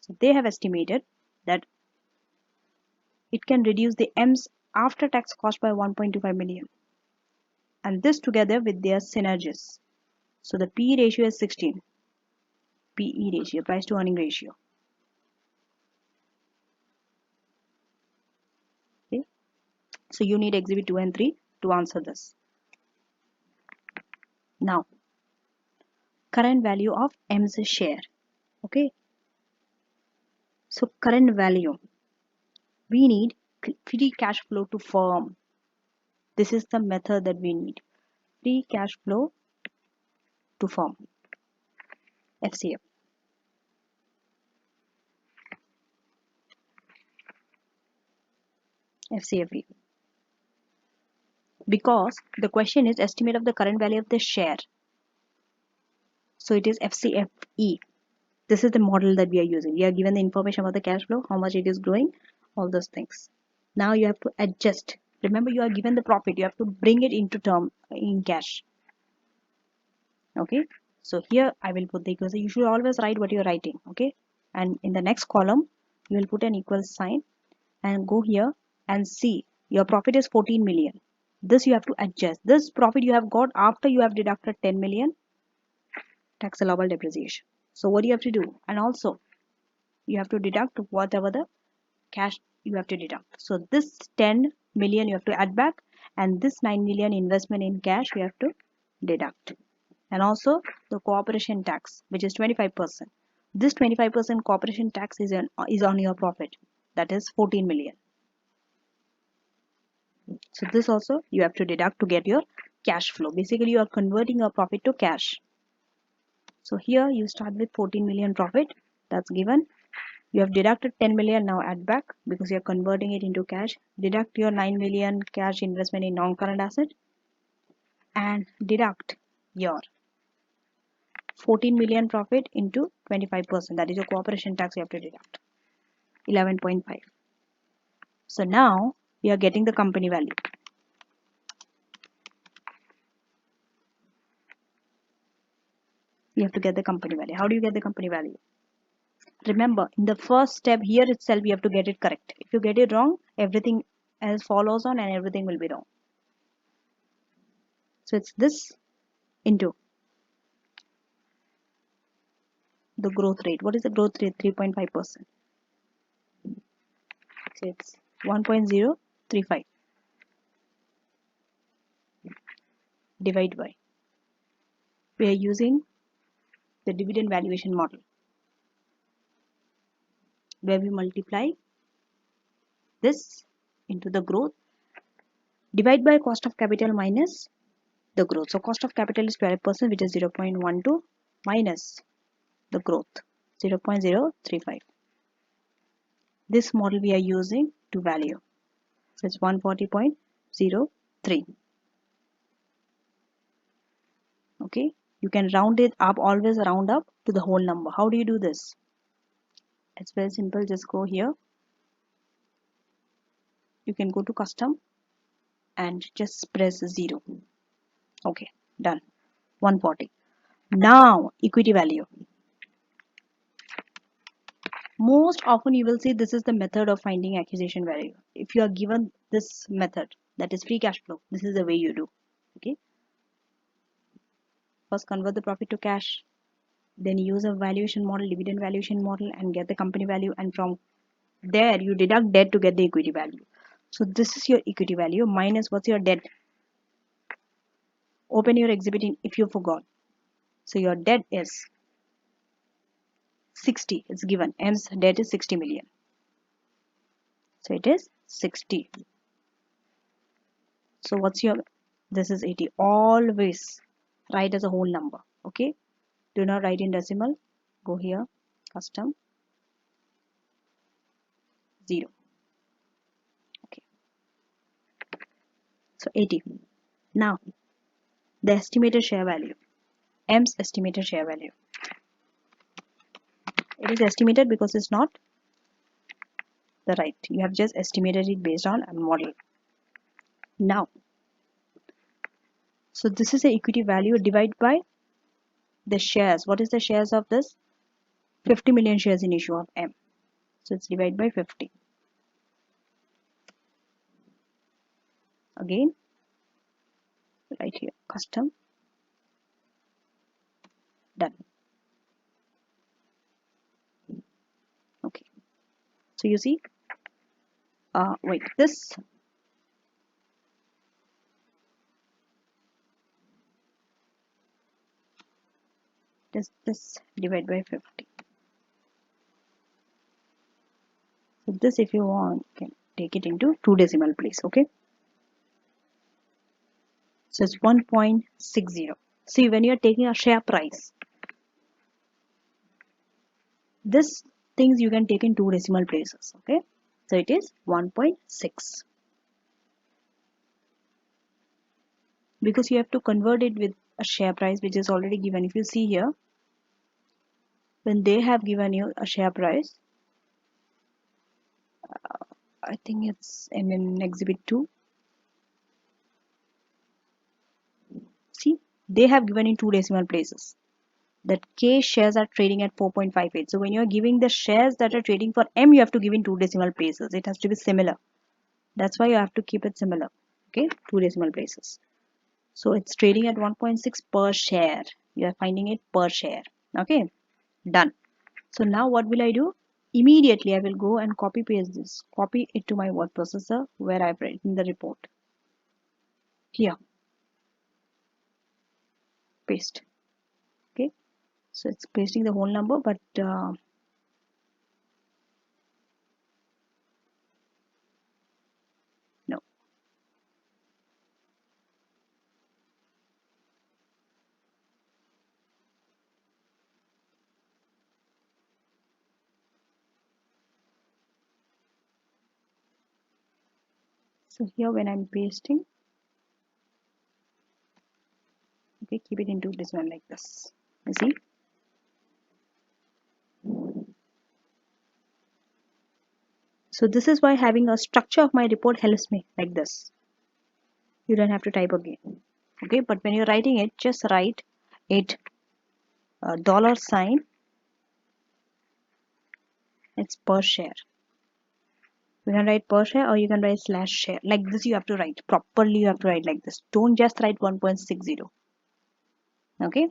So they have estimated that it can reduce the M's after tax cost by 1.25 million. And this together with their synergies. So the PE ratio is 16. PE ratio, price to earning ratio. Okay. So you need exhibit 2 and 3 to answer this. Now, current value of M's share. Okay. So current value, we need free cash flow to firm. This is the method that we need. Free cash flow to firm. FCF. FCFE. Because the question is estimate of the current value of the share. So it is FCFE. This is the model that we are using. We are given the information about the cash flow, how much it is growing, all those things. Now you have to adjust. Remember, you are given the profit. You have to bring it into term in cash. Okay. So here I will put the equal sign. You should always write what you are writing. Okay. And in the next column, you will put an equal sign and go here and see your profit is 14 million. This you have to adjust. This profit you have got after you have deducted 10 million tax allowable depreciation. So what do you have to do? And also you have to deduct whatever the cash you have to deduct. So this 10 million you have to add back, and this 9 million investment in cash you have to deduct. And also the corporation tax, which is 25%. This 25% corporation tax is on your profit. That is 14 million. So this also you have to deduct to get your cash flow. Basically you are converting your profit to cash. So here you start with 14 million profit, that's given. You have deducted 10 million, now add back because you are converting it into cash. Deduct your 9 million cash investment in non-current asset and deduct your 14 million profit into 25%. That is your corporation tax you have to deduct, 11.5. So now we are getting the company value. You have to get the company value. How do you get the company value? Remember, in the first step here itself, you have to get it correct. If you get it wrong, everything else follows on and everything will be wrong. So it's this into the growth rate. What is the growth rate? 3.5%. So it's 1.035. divide by. We are using the dividend valuation model where we multiply this into the growth, divide by cost of capital minus the growth. So cost of capital is 12%, which is 0.12 minus the growth 0.035. This model we are using to value. So it's 140.03. Okay, you can round it up, always round up to the whole number. How do you do this? It's very simple. Just go here. You can go to custom and just press 0. Okay, done. 140. Now equity value. Most often you will see this is the method of finding acquisition value. If you are given this method, that is free cash flow, this is the way you do. Okay, first convert the profit to cash, then use a valuation model, dividend valuation model, and get the company value, and from there you deduct debt to get the equity value. So this is your equity value minus what's your debt. Open your exhibit if you forgot. So your debt is 60. It's given. M's debt is 60 million. So it is 60. So what's your, this is 80. Always write as a whole number. Okay, do not write in decimal. Go here, custom, 0. Okay, so 80. Now the estimated share value, M's estimated share value. It is estimated because it's not the right. You have just estimated it based on a model. Now, so this is the equity value divided by the shares. What is the shares of this? 50 million shares in issue of M. So it's divided by 50. Again, right here, custom, done. Okay, so you see, wait, this divide by 50. So this, if you want, can take it into 2 decimal place. Okay, so it's 1.60. See, when you are taking a share price, this things you can take in 2 decimal places. Okay, so it is 1.6 because you have to convert it with a share price which is already given. If you see here, when they have given you a share price, I think it's in exhibit 2. See, they have given in 2 decimal places that K shares are trading at 4.58. So when you are giving the shares that are trading for M, you have to give in 2 decimal places. It has to be similar. That's why you have to keep it similar. Okay, 2 decimal places. So it's trading at 1.6 per share. You are finding it per share. Okay, done. So now what will I do? Immediately I will go and copy paste this. Copy it to my word processor where I've written the report. Here. Paste. Okay. So it's pasting the whole number, but no. So here when I'm pasting, okay, keep it into this one like this. You see? So this is why having a structure of my report helps me like this. You don't have to type again. Okay, but when you're writing it, just write it dollar sign. It's per share. You can write per share or you can write slash share. Like this you have to write. Properly you have to write like this. Don't just write 1.60. Okay.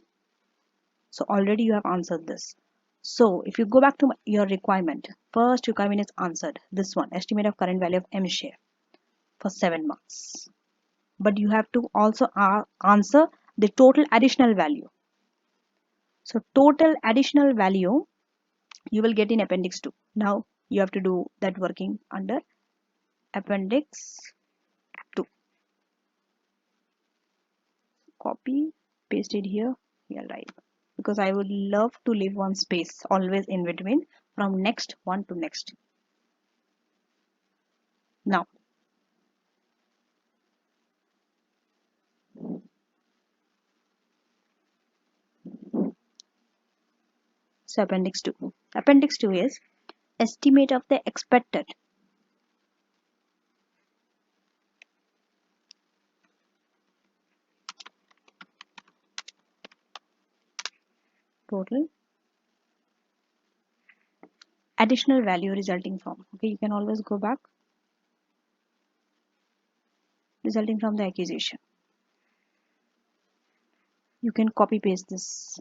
So already you have answered this. So if you go back to your requirement, first requirement is answered. This one, estimate of current value of M share for 7 months. but you have to also answer the total additional value. So total additional value you will get in appendix 2. Now you have to do that working under appendix 2. Copy, paste it here, right, because I would love to leave one space always in between from next one to next. Now so appendix 2. Appendix 2 is estimate of the expected total additional value resulting from, okay, you can always go back, resulting from the accusation. You can copy paste this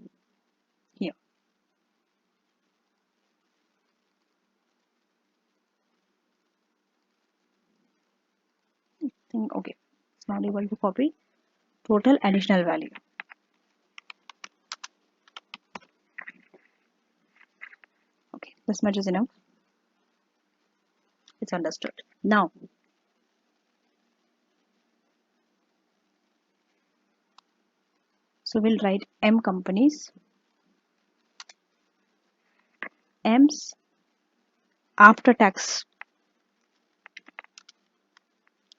here. Okay, it's not able to copy total additional value. Okay, this much is enough. It's understood. Now so we'll write M companies, M's after tax.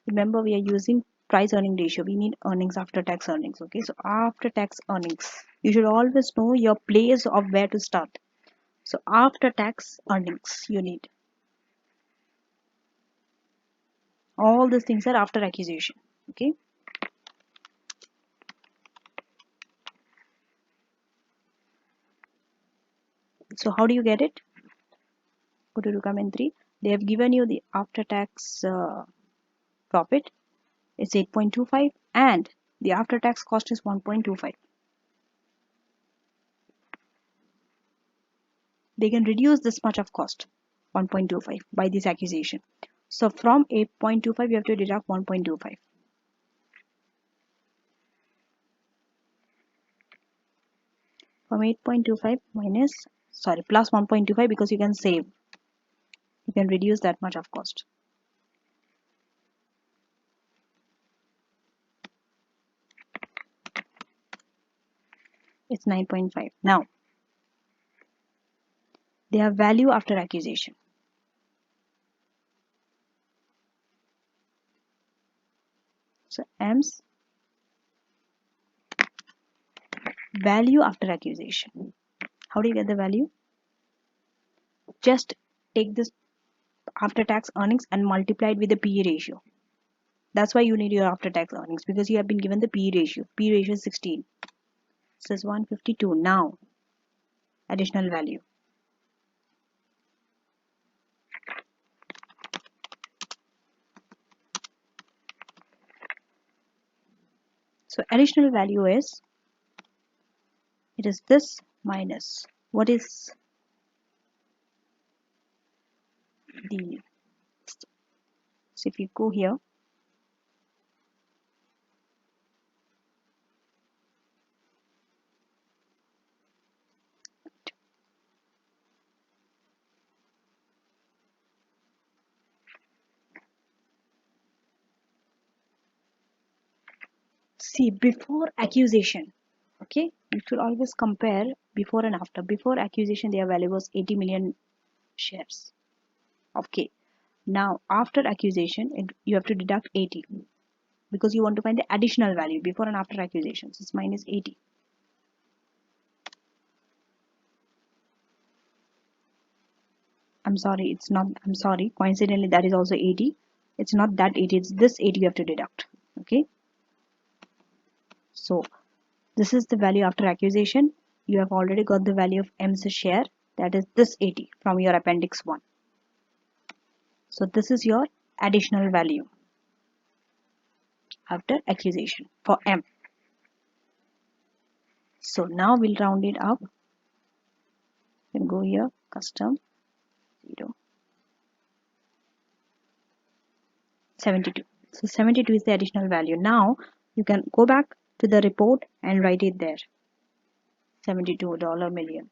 Remember, we are using price earning ratio. We need earnings after tax earnings. Okay, so after tax earnings, you should always know your place of where to start. So after tax earnings, you need all these things are after accusation. Okay, so how do you get it? Go to comment 3. They have given you the after tax profit. It's 8.25 and the after tax cost is 1.25. They can reduce this much of cost, 1.25, by this accusation. So from 8.25 you have to deduct 1.25. From 8.25 minus, sorry, plus 1.25, because you can save. You can reduce that much of cost. It's 9.5. Now, they have value after accusation. So M's value after accusation. How do you get the value? Just take this after tax earnings and multiply it with the PE ratio. That's why you need your after tax earnings, because you have been given the PE ratio. PE ratio is 16. So it's 152. Now, additional value. So additional value is, it is this minus, what is the, so if you go here, see before accusation, okay, you should always compare before and after. Before accusation their value was 80 million shares. Okay, now after accusation you have to deduct 80, because you want to find the additional value before and after accusations. It's minus 80. I'm sorry, it's not, I'm sorry, coincidentally that is also 80. It's not that 80, it's this 80 you have to deduct. Okay, so this is the value after accusation. You have already got the value of M's share, that is this 80 from your appendix 1. So this is your additional value after accusation for M. So now we'll round it up. You can go here, custom 0, 72. So 72 is the additional value. Now you can go back to the report and write it there. $72 million.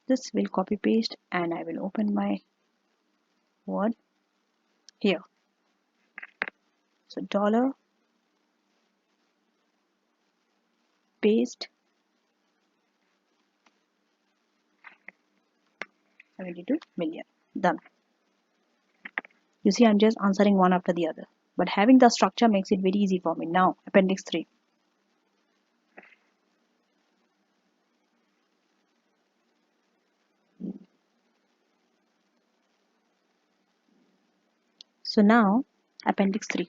This will copy paste and I will open my Word here. So dollar paste 72 million. Done. You see, I'm just answering one after the other. But having the structure makes it very easy for me. Now, Appendix 3. So now, Appendix 3.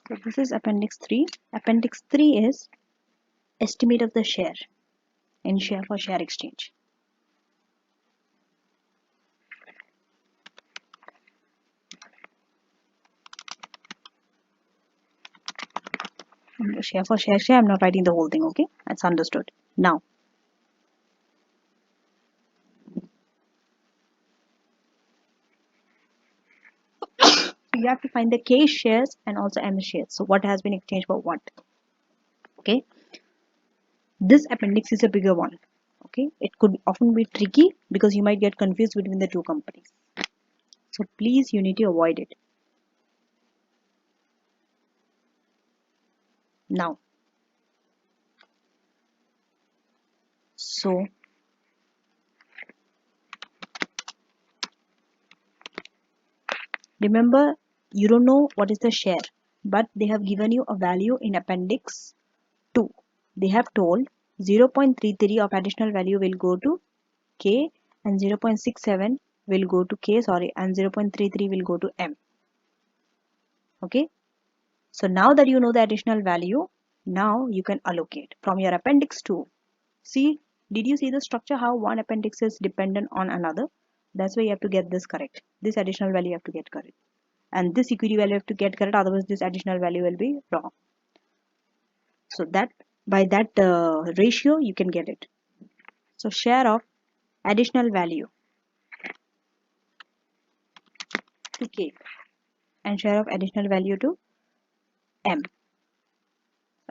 So this is Appendix 3. Appendix 3 is estimate of the share in share for share exchange. Share for share, I'm not writing the whole thing, okay? That's understood. Now, you have to find the K shares and also M shares. So what has been exchanged for what? Okay. This appendix is a bigger one. Okay. It could often be tricky because you might get confused between the two companies. So please, you need to avoid it. Now, so remember, you don't know what is the share, but they have given you a value in appendix 2. They have told 0.33 of additional value will go to K and 0.67 will go to K, and 0.33 will go to M. Okay. So now that you know the additional value, now you can allocate from your appendix 2. See, did you see the structure how one appendix is dependent on another? That's why you have to get this correct. This additional value you have to get correct. And this equity value you have to get correct, otherwise this additional value will be wrong. So that by that ratio you can get it. So share of additional value to K and share of additional value to M.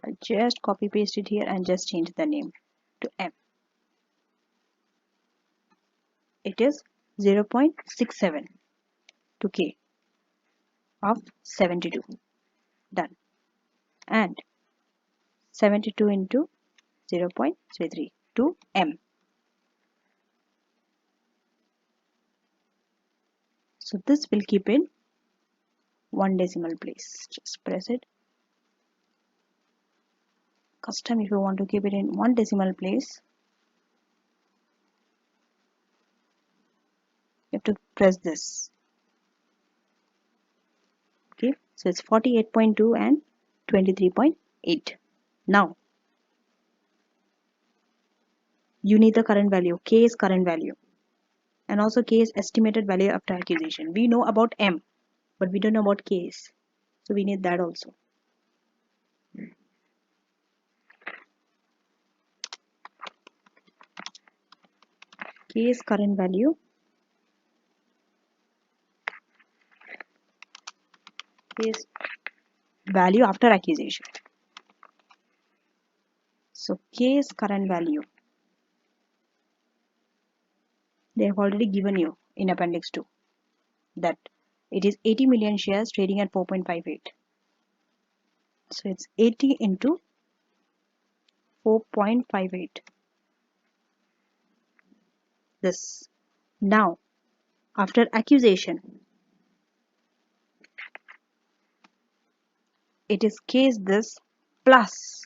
I'll just copy paste it here and just change the name to M. It is 0.67 to K of 72. Done. And 72 into 0.33 to M. So this will keep in one decimal place. Just press it. Custom, if you want to keep it in one decimal place, you have to press this. Okay, so it's 48.2 and 23.8. Now you need the current value. K is current value, and also K is estimated value after acquisition. We know about M, but we don't know about K's, so we need that also. K is current value. K is value after acquisition. So K is current value. They have already given you in appendix 2 that it is 80 million shares trading at 4.58. So it's 80 into 4.58. This. Now, after acquisition, it is K is this plus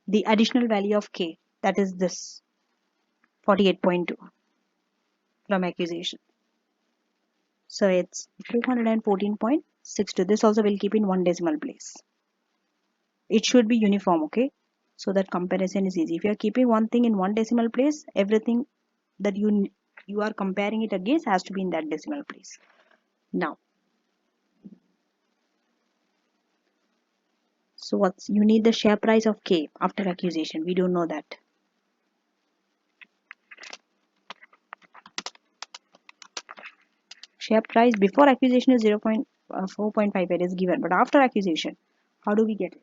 the additional value of K, that is this 48.2 from acquisition. So it's 414.62. This also will keep in one decimal place. It should be uniform, okay? So that comparison is easy. If you are keeping one thing in one decimal place, everything that you are comparing it against has to be in that decimal place. Now, So what's you need the share price of K after acquisition. We don't know that. Share price before acquisition is 0.4.58 is given, but after acquisition, how do we get it?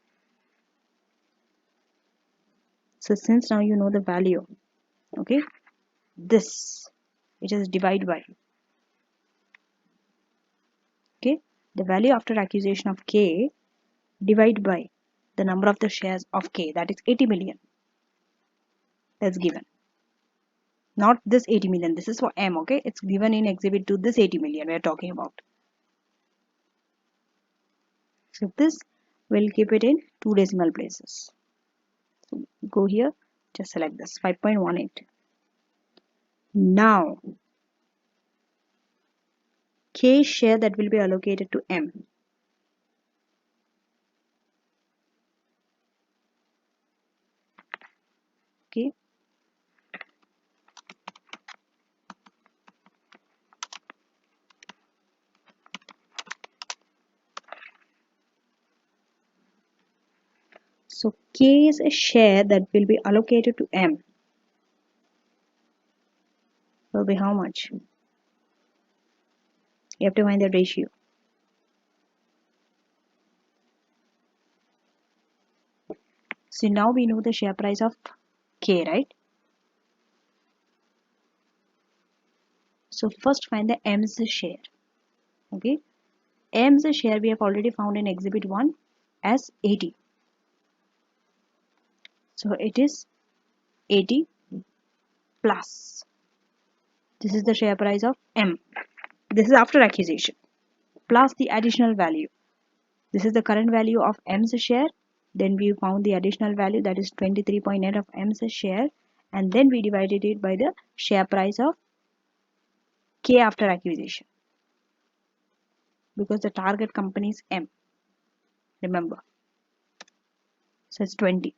So since now you know the value, okay, this which is divide by, okay, the value after acquisition of K divide by the number of the shares of K, that is 80 million. That's given. Not this 80 million. This is for M, okay? It's given in exhibit to this 80 million we are talking about. So this we'll keep it in 2 decimal places. So go here, just select this 5.18. Now K share that will be allocated to M. Okay. So K is a share that will be allocated to M. Will be how much? You have to find the ratio. So now we know the share price of K, right? So first find the M's share. Okay. M's share we have already found in exhibit 1 as 80. So it is 80 plus. This is the share price of M. This is after acquisition plus the additional value. This is the current value of M's share. Then we found the additional value, that is 23.8 of M's share, and then we divided it by the share price of K after acquisition, because the target company is M, remember. So it's 20.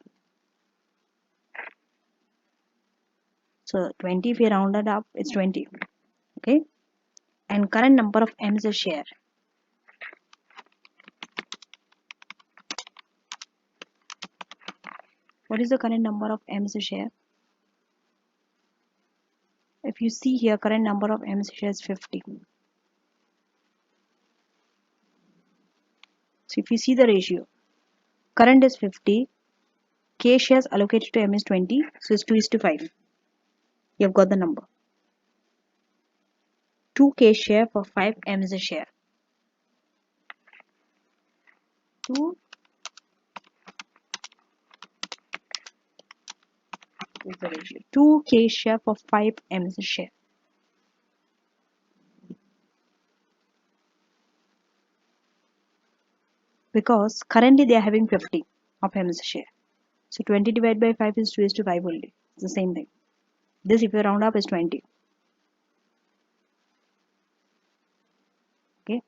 So 20, if we round it up, it's 20. Okay. And current number of M's share. What is the current number of M's share? If you see here, current number of M's share is 50. So if you see the ratio, current is 50, K shares allocated to M is 20, so it's 2:5. You have got the number. 2 K share for 5 M's share. 2 is the ratio. 2 K share for 5 M's share. Because currently they are having 50 of M's share. So 20 divided by 5 is 2:5 only. It's the same thing. This, if you round up, is 20. Okay.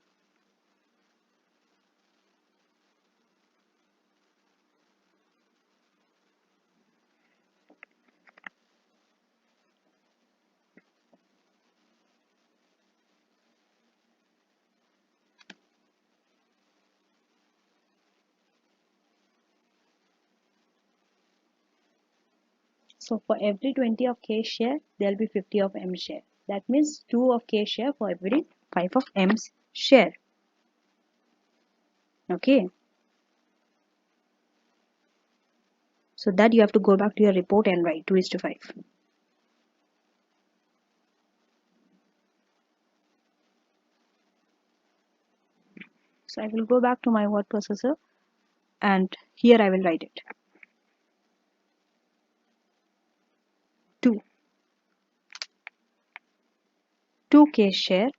So for every 20 of K share, there will be 50 of M share. That means 2 of K share for every 5 of M's share. Okay. So that you have to go back to your report and write 2:5. So I will go back to my word processor and here I will write it. 2. 2K share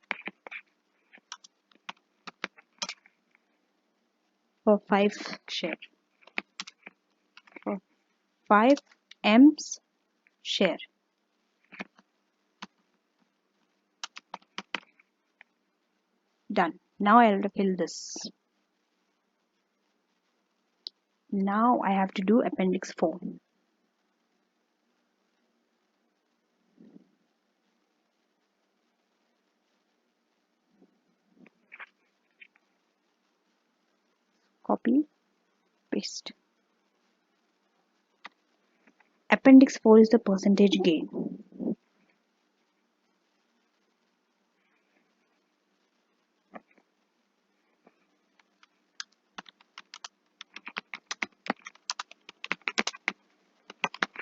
for 5 share. For 5 M's share. Done. Now I will fill this. Now I have to do Appendix 4. Copy, paste. Appendix 4 is the percentage gain.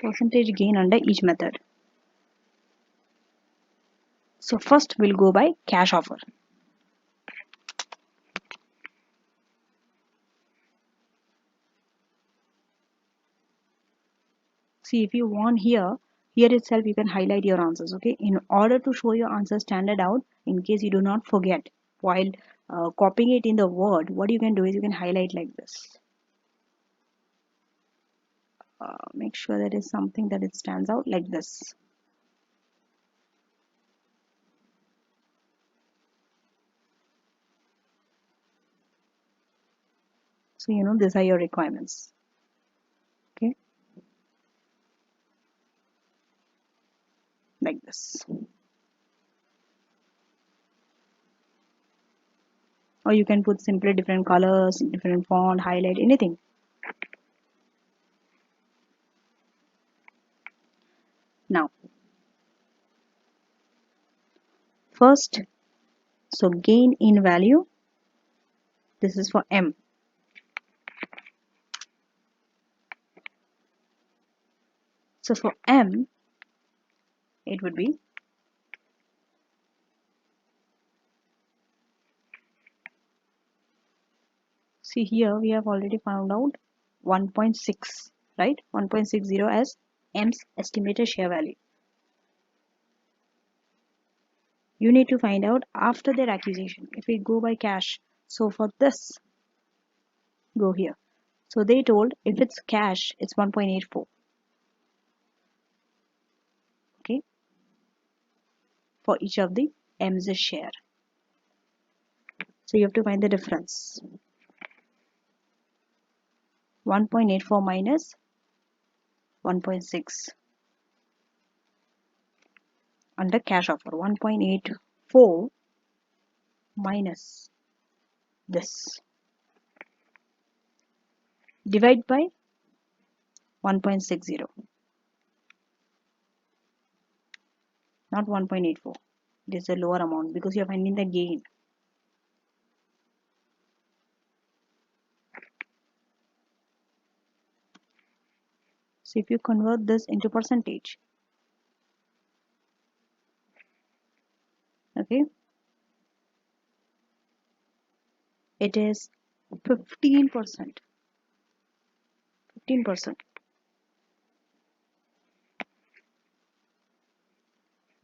Percentage gain under each method. So first we'll go by cash offer. See, if you want here itself you can highlight your answers. Okay, in order to show your answers standard out, in case you do not forget while copying it in the Word, what you can do is you can highlight like this. Make sure that is something that it stands out like this. So you know these are your requirements. Okay, like this. Or you can put simply different colors, different font, highlight, anything. Now first, so gain in value, this is for M. So for M it would be, see here we have already found out 1.6, right? 1.60 as M's estimated share value. You need to find out after their acquisition if we go by cash. So for this, go here. So they told if it's cash, it's 1.84. Okay, for each of the M's share. So you have to find the difference. 1.84 minus 1.6 under cash offer. 1.84 minus this, divide by 1.60, not 1.84. It is a lower amount because you are finding the gain. So if you convert this into percentage, okay, it is 15%. 15%.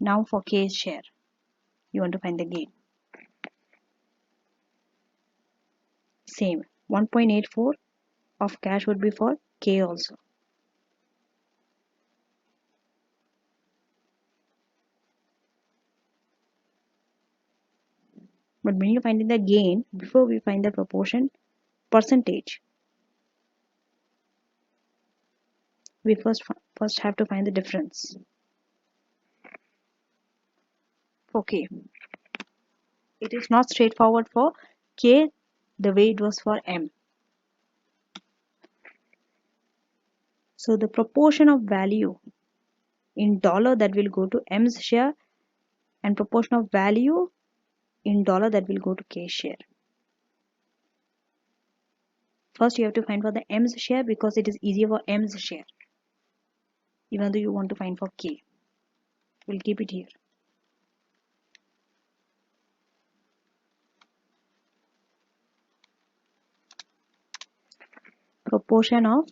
Now for K's share, you want to find the gain. Same, 1.84 of cash would be for K also. But when you find the gain, before we find the proportion percentage, we first have to find the difference for K. It is not straightforward for K the way it was for M. So the proportion of value in dollar that will go to M's share and proportion of value in dollar that will go to K's share. First you have to find for the M's share because it is easier for M's share, even though you want to find for K. We'll keep it here. Proportion of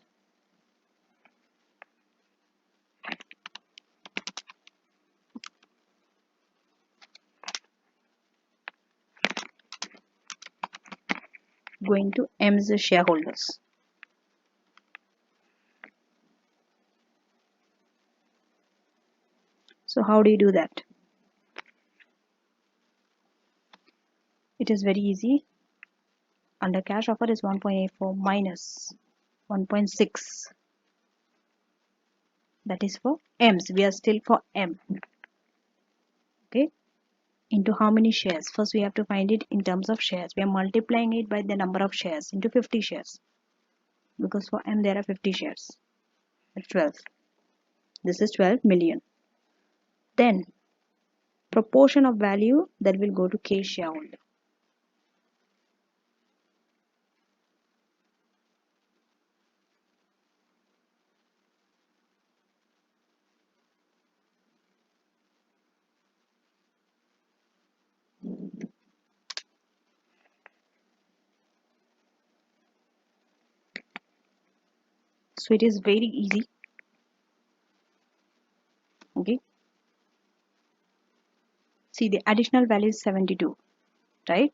going to M's shareholders. So how do you do that? It is very easy. Under cash offer is 1.84 minus 1.6. That is for M's. We are still for M. Okay. Into how many shares? First we have to find it in terms of shares. We are multiplying it by the number of shares into 50 shares. because for M there are 50 shares. It's 12. This is 12 million. Then proportion of value that will go to K shareholder. So it is very easy. Okay. See, the additional value is 72, right?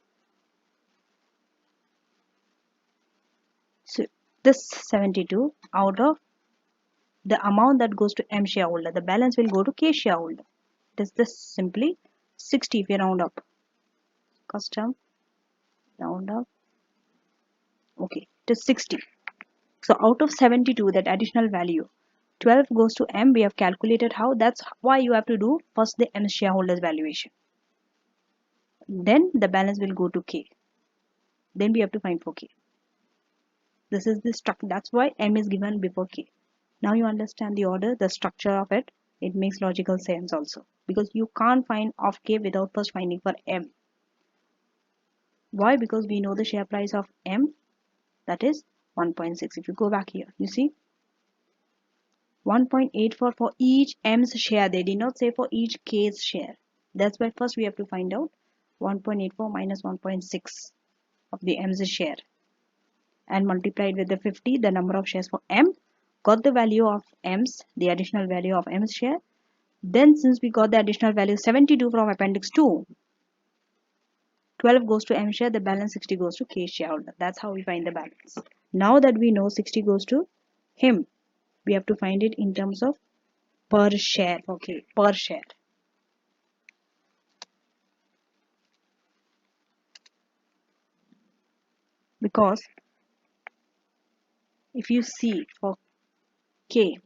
So this 72 out of the amount that goes to M shareholder, the balance will go to K shareholder. It is this simply 60 if you round up. Custom round up. Okay, it is 60. So out of 72, that additional value, 12 goes to M. We have calculated how. That's why you have to do first the M shareholders valuation. Then the balance will go to K. Then we have to find for K. This is the structure. That's why M is given before K. Now you understand the order, the structure of it. It makes logical sense also. Because you can't find of K without first finding for M. Why? Because we know the share price of M, that is 1.6. If you go back here, you see 1.84 for each M's share. They did not say for each K's share. That's why first we have to find out 1.84 minus 1.6 of the M's share and multiplied with the 50, the number of shares for M, got the value of M's, the additional value of M's share. Then since we got the additional value 72 from Appendix 2, 12 goes to M share, the balance 60 goes to K shareholder. That's how we find the balance. Now that we know 60 goes to him, we have to find it in terms of per share. Okay, per share. Because if you see for K,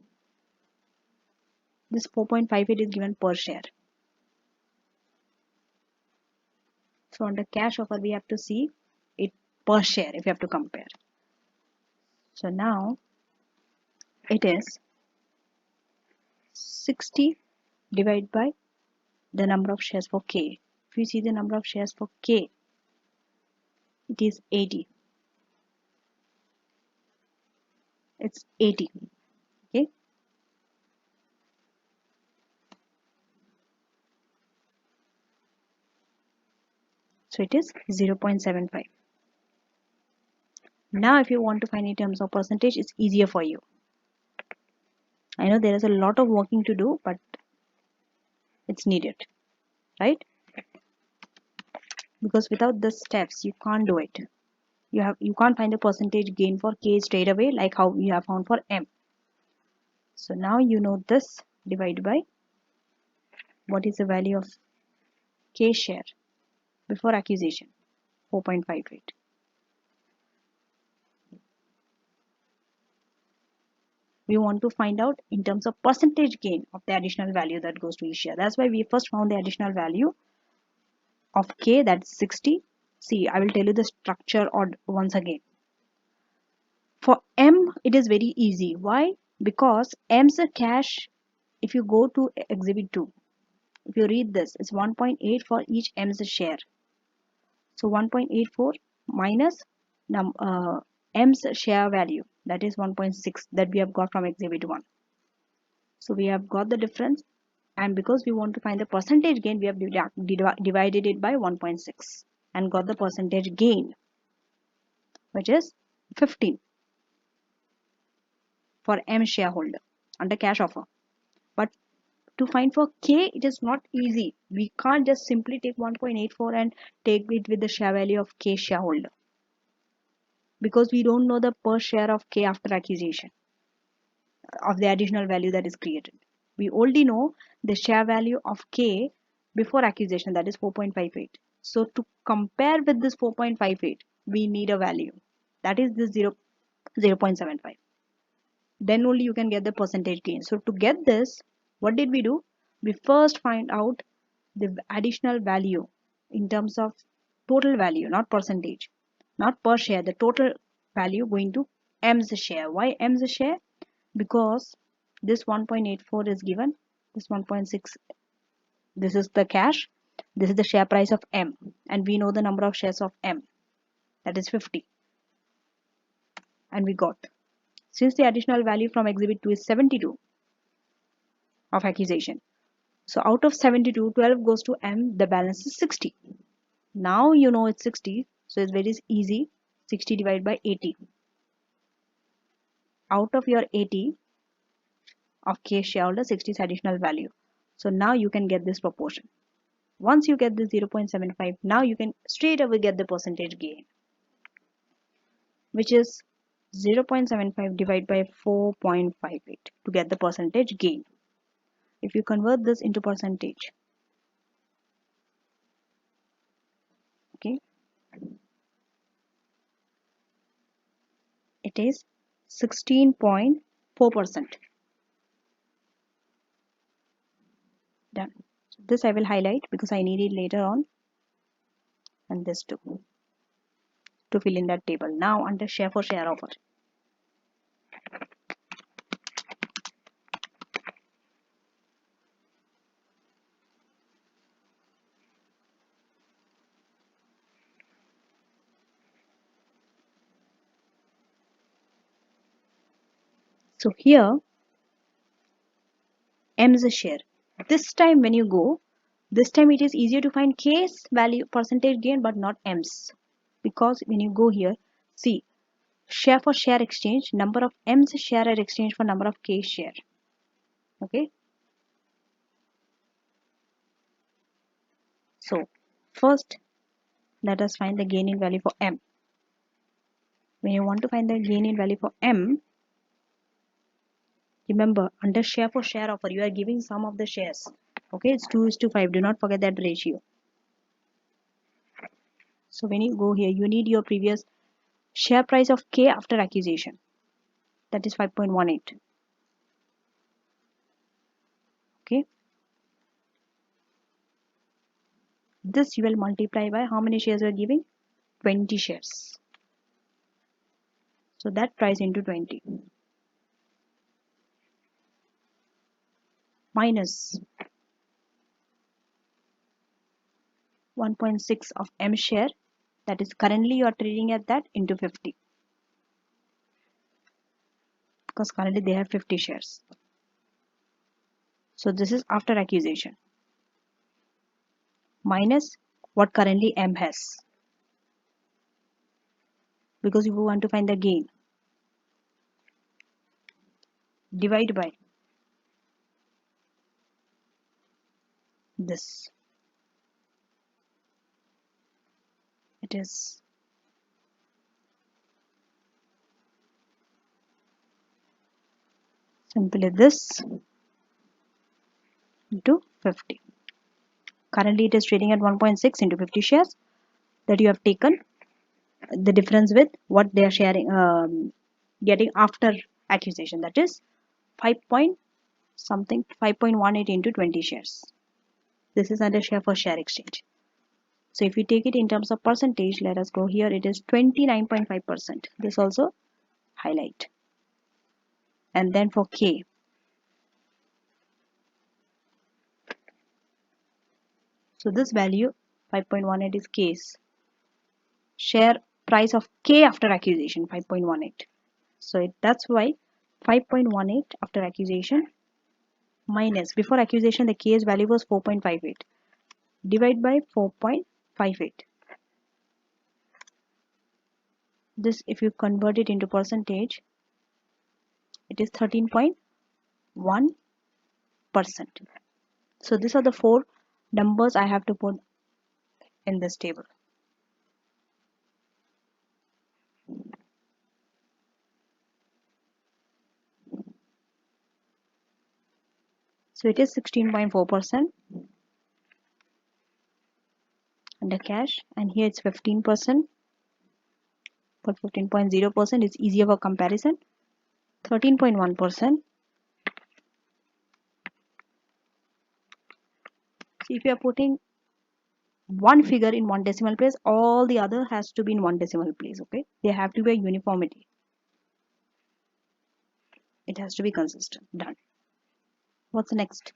this 4.58 is given per share. So under cash offer, we have to see it per share if you have to compare. So now it is 60 divided by the number of shares for K. If you see the number of shares for K, it is 80. It's 80. Okay. So it is 0.75. Now if you want to find in terms of percentage, it's easier for you. I know there is a lot of working to do, but it's needed, right? Because without the steps, you can't do it. You can't find the percentage gain for K straight away like how we have found for M. So now you know this divided by what is the value of K share before acquisition, 4.58. We want to find out in terms of percentage gain of the additional value that goes to each share. That's why we first found the additional value of K, that's 60. See, I will tell you the structure once again. For M, it is very easy. Why? Because M's cash, if you go to Exhibit 2, if you read this, it's 1.8 for each M's share. So 1.84 minus M's share value, that is 1.6 that we have got from Exhibit 1. So we have got the difference, and because we want to find the percentage gain, we have divided it by 1.6 and got the percentage gain, which is 15 for M shareholder under cash offer. But to find for K, it is not easy. We can't just simply take 1.84 and take it with the share value of K shareholder, because we don't know the per share of K after acquisition of the additional value that is created. We only know the share value of K before acquisition, that is 4.58. So to compare with this 4.58, we need a value, that is this 0.75. Then only you can get the percentage gain. So to get this, what did we do? We first find out the additional value in terms of total value, not percentage, not per share, the total value going to M's share. Why M's share? Because this 1.84 is given, this 1.6, this is the cash, this is the share price of M, and we know the number of shares of M, that is 50, and we got, since the additional value from exhibit 2 is 72 of accusation, so out of 72, 12 goes to M, the balance is 60. Now you know it's 60, so it's very easy. 60 divided by 80. Out of your 80 of K shareholder, 60 is additional value. So now you can get this proportion. Once you get the 0.75, now you can straight away get the percentage gain, which is 0.75 divided by 4.58 to get the percentage gain. If you convert this into percentage, okay, it is 16.4%. Done. So this I will highlight because I need it later on, and this too, to fill in that table. Now under share for share offer. So here M's share. This time when you go, this time it is easier to find K's value percentage gain but not M's, because when you go here, see, share for share exchange, number of M's share are exchanged for number of K share. Okay. So first let us find the gain in value for M. When you want to find the gain in value for M, remember under share for share offer you are giving sum of the shares. Okay, it's 2:5. Do not forget that ratio. So when you go here, you need your previous share price of K after accusation, that is 5.18. Okay, this you will multiply by how many shares you are giving, 20 shares, so that price into 20 minus 1.6 of M share, that is currently you are trading at that, into 50, because currently they have 50 shares. So this is after accusation minus what currently M has, because if you want to find the gain, divide by this, it is simply this into 50. Currently it is trading at 1.6 into 50 shares, that you have taken the difference with what they are sharing, getting after accusation, that is 5 point something, 5.18 into 20 shares. This is under share for share exchange. So if you take it in terms of percentage, let us go here, it is 29.5%. This also highlight. And then for K, so this value 5.18 is K's share price of K after accusation, 5.18. So that's why 5.18 after accusation minus, before accusation the K's value was 4.58, divide by 4.58. This if you convert it into percentage, it is 13.1%. So these are the four numbers I have to put in this table. So it is 16.4% under cash, and here it's 15%, but 15.0% is easier for comparison. 13.1%. So if you are putting one figure in one decimal place, all the other has to be in one decimal place. Okay, there have to be a uniformity. It has to be consistent. Done. What's next?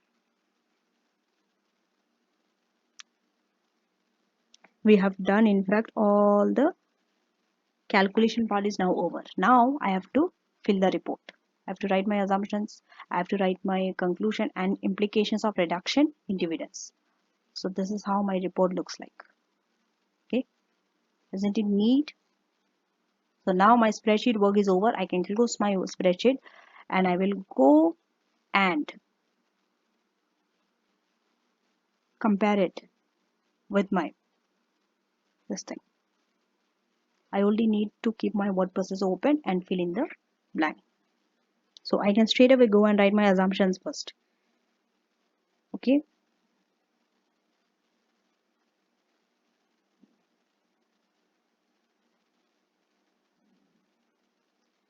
We have done, in fact, all the calculation part is now over. Now I have to fill the report. I have to write my assumptions. I have to write my conclusion and implications of reduction in dividends. So this is how my report looks like. Okay, isn't it neat? So now my spreadsheet work is over. I can close my spreadsheet and I will go and compare it with my this thing. I only need to keep my word processor open and fill in the blank. So I can straight away go and write my assumptions first. Okay.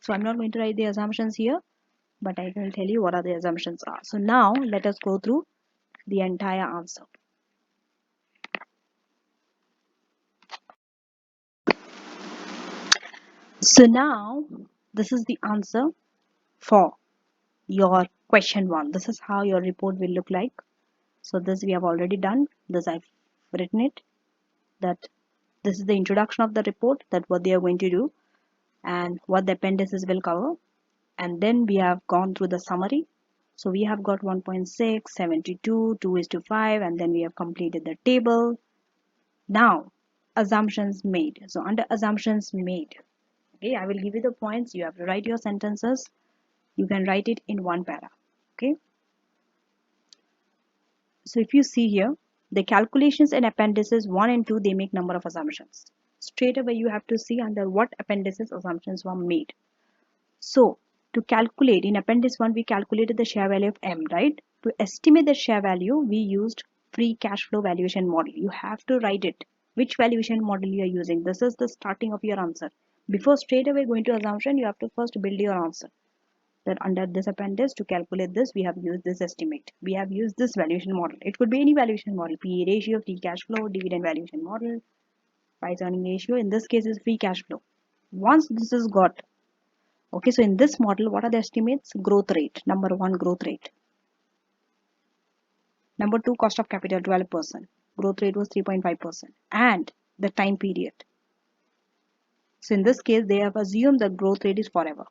So I'm not going to write the assumptions here, but I will tell you what are the assumptions are. So now let us go through the entire answer. So now this is the answer for your question 1. This is how your report will look like. So this we have already done. This I've written it, that this is the introduction of the report, that what they are going to do and what the appendices will cover. And then we have gone through the summary. So we have got 1.6, 72, 2:5, and then we have completed the table. Now, assumptions made. So under assumptions made, okay, I will give you the points. You have to write your sentences. You can write it in one para. Okay. So if you see here, the calculations in appendices 1 and 2, they make number of assumptions. Straight away you have to see under what appendices assumptions were made. So to calculate in appendix 1, we calculated the share value of M, right? To estimate the share value, we used free cash flow valuation model. You have to write it. Which valuation model you are using? This is the starting of your answer. Before straight away going to assumption, you have to first build your answer. That under this appendix, to calculate this, we have used this estimate. We have used this valuation model. It could be any valuation model. PE ratio, free cash flow, dividend valuation model, price earning ratio. In this case is free cash flow. Once this is got, okay, so in this model, what are the estimates? Growth rate. Number 1, growth rate. Number 2, cost of capital, 12%. Growth rate was 3.5%. And the time period. So in this case, they have assumed the growth rate is forever,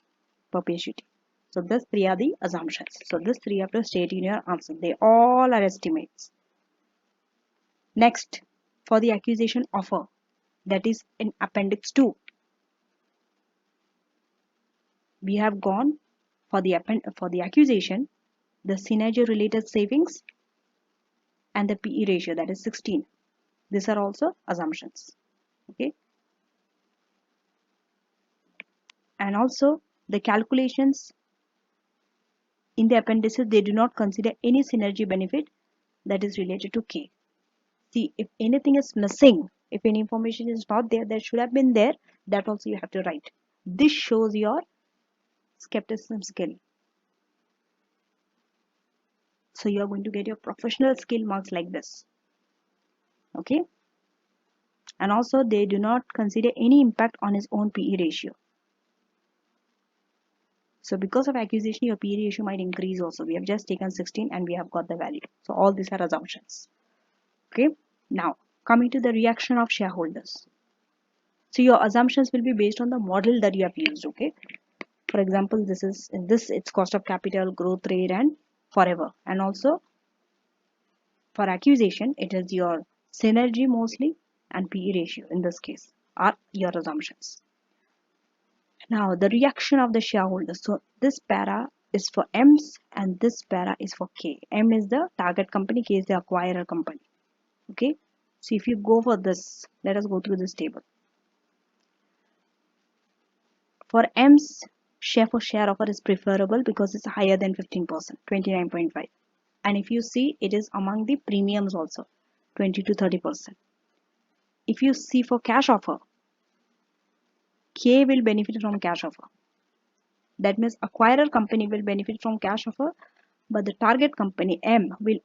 perpetuity. So these 3 are the assumptions. So these 3 have to state in your answer. They all are estimates. Next, for the acquisition offer, that is in appendix 2. We have gone for the acquisition, the synergy related savings, and the PE ratio, that is 16. These are also assumptions. Okay. And also the calculations in the appendices, they do not consider any synergy benefit that is related to K. See, if anything is missing, if any information is not there that should have been there, that also you have to write. This shows your skepticism skill. So you are going to get your professional skill marks like this. Okay. And also they do not consider any impact on his own PE ratio. So because of acquisition, your PE ratio might increase also. We have just taken 16 and we have got the value. So all these are assumptions. Okay. Now coming to the reaction of shareholders. So your assumptions will be based on the model that you have used. Okay. For example, this is in this, it's cost of capital, growth rate, and forever. And also for acquisition, it is your synergy mostly and PE ratio in this case are your assumptions. Now the reaction of the shareholders. So this para is for M's and this para is for K. M is the target company, K is the acquirer company. Okay. So if you go for this, let us go through this table. For M's, share for share offer is preferable because it's higher than 15%, 29.5. And if you see, it is among the premiums also, 20 to 30%. If you see for cash offer, K will benefit from cash offer. That means acquirer company will benefit from cash offer, but the target company M will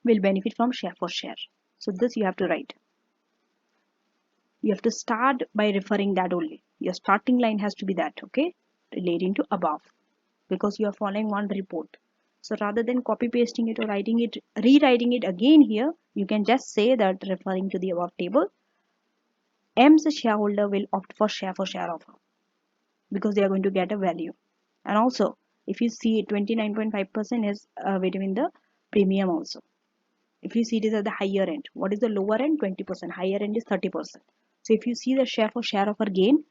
benefit from share for share. So this you have to write. You have to start by referring that only. Your starting line has to be that, okay, relating to above. because you are following one report. So rather than copy pasting it or rewriting it again here, you can just say that referring to the above table, M's shareholder will opt for share offer because they are going to get a value. And also, if you see 29.5% is between the premium also. If you see it is at the higher end, what is the lower end? 20%. Higher end is 30%. So if you see the share offer gain,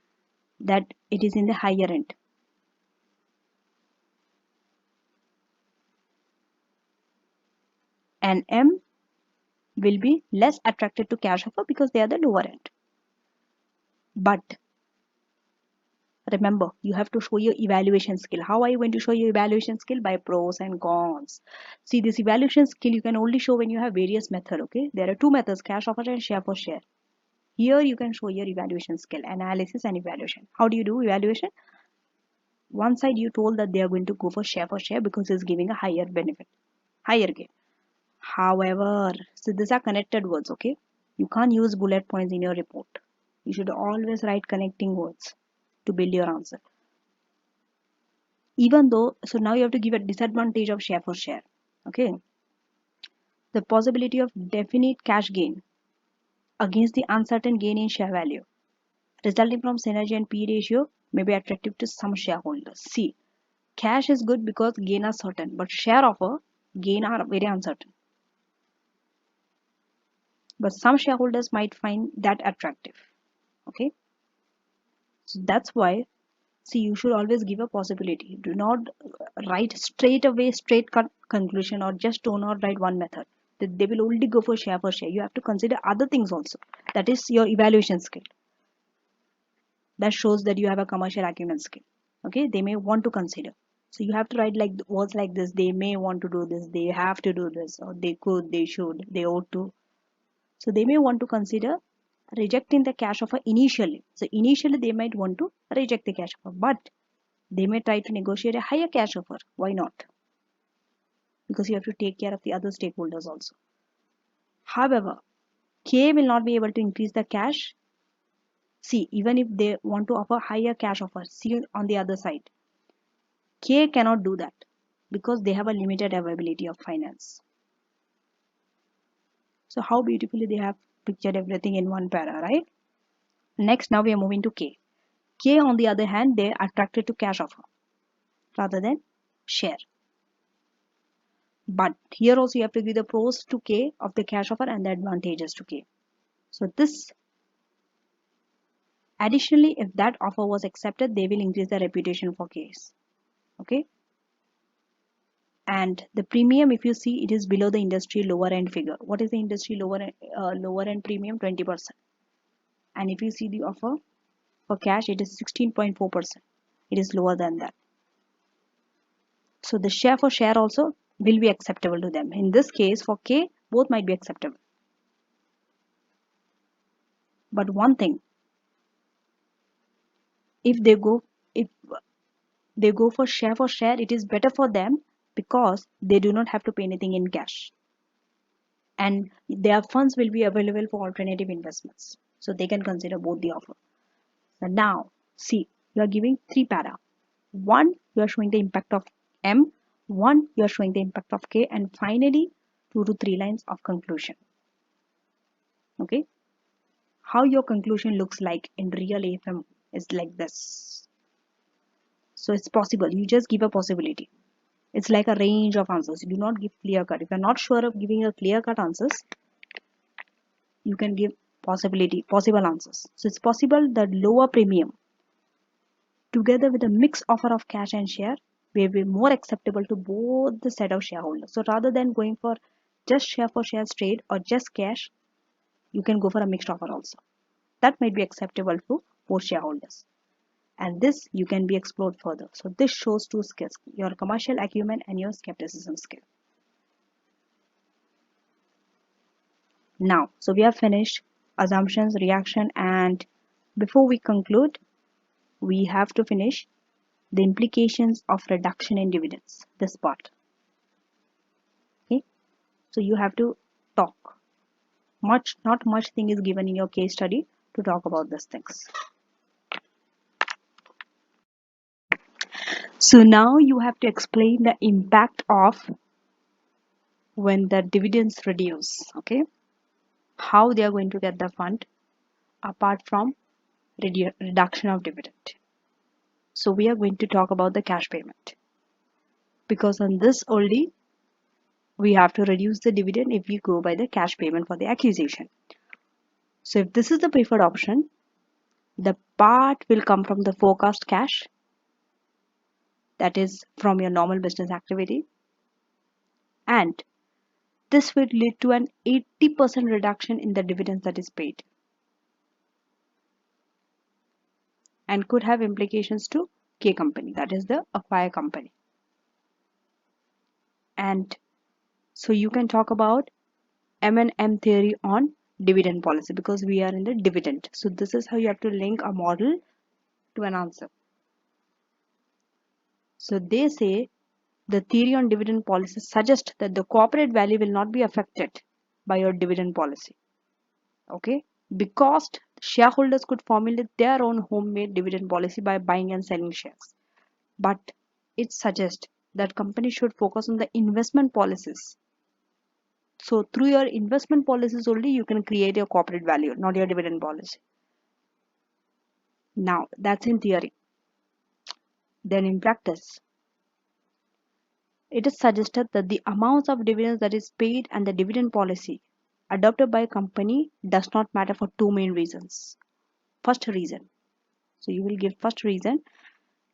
that it is in the higher end. And M will be less attracted to cash offer because they are the lower end. But remember, you have to show your evaluation skill. How are you going to show your evaluation skill? By pros and cons. See, this evaluation skill you can only show when you have various methods. Okay, there are two methods: cash offer and share for share. Here you can show your evaluation skill, analysis and evaluation. How do you do evaluation? One side you told that they are going to go for share because it's giving a higher benefit, higher gain. However, so these are connected words. Okay, you can't use bullet points in your report. You should always write connecting words to build your answer. Even though, so now you have to give a disadvantage of share for share. Okay, the possibility of definite cash gain against the uncertain gain in share value resulting from synergy and P ratio may be attractive to some shareholders. See, cash is good because gain are certain, but share offer gain are very uncertain. But some shareholders might find that attractive. Okay, so that's why, see, you should always give a possibility. Do not write straight away straight cut conclusion or just do not write one method. They will only go for share. You have to consider other things also. That is your evaluation skill. That shows that you have a commercial acumen skill. Okay, they may want to consider. So you have to write like words like this. They may want to do this. They have to do this, or they could, they should, they ought to. So they may want to consider rejecting the cash offer initially. So initially they might want to reject the cash offer, but they may try to negotiate a higher cash offer. Why not? Because you have to take care of the other stakeholders also. However, K will not be able to increase the cash. See, even if they want to offer higher cash offer, see on the other side, K cannot do that because they have a limited availability of finance. So how beautifully they have pictured everything in one para, right? Next, now we are moving to K. K, on the other hand, they are attracted to cash offer rather than share. But here also you have to give the pros to K of the cash offer and the advantages to K. So this, additionally, if that offer was accepted, they will increase the reputation for Ks. Okay. And the premium, if you see, it is below the industry lower end figure. What is the industry lower end premium? 20%. And if you see the offer for cash, it is 16.4%. It is lower than that. So the share for share also will be acceptable to them. In this case, for K, both might be acceptable. But one thing, if they go for share, it is better for them because they do not have to pay anything in cash. And their funds will be available for alternative investments. So they can consider both the offer. And now, see, you are giving three para. One, you are showing the impact of M. One, you are showing the impact of K. And finally, 2 to 3 lines of conclusion. Okay. How your conclusion looks like in real AFM is like this. So it's possible. You just give a possibility. It's like a range of answers. You do not give clear cut. If you're not sure of giving a clear cut answers, you can give possible answers. So it's possible that lower premium together with a mixed offer of cash and share will be more acceptable to both the set of shareholders. So rather than going for just share for share straight or just cash, you can go for a mixed offer also. That might be acceptable to both shareholders. And this you can be explored further. So this shows two skills, your commercial acumen and your skepticism skill. Now, so we have finished assumptions, reaction, and before we conclude, we have to finish the implications of reduction in dividends, this part. Okay, so you have to talk. Not much thing is given in your case study to talk about these things. So now you have to explain the impact of when the dividends reduce, okay? How they are going to get the fund apart from reduction of dividend. So we are going to talk about the cash payment, because on this only we have to reduce the dividend if we go by the cash payment for the acquisition. So if this is the preferred option, the part will come from the forecast cash, that is from your normal business activity, and this will lead to an 80% reduction in the dividends that is paid and could have implications to K company, that is the acquire company. And so you can talk about M&M theory on dividend policy because we are in the dividend. So this is how you have to link a model to an answer. So they say the theory on dividend policy suggests that the corporate value will not be affected by your dividend policy. Okay, because shareholders could formulate their own homemade dividend policy by buying and selling shares. But it suggests that companies should focus on the investment policies. So through your investment policies only you can create your corporate value, not your dividend policy. Now that's in theory. Then in practice, it is suggested that the amounts of dividends that is paid and the dividend policy adopted by a company does not matter for two main reasons. First reason, so you will give first reason,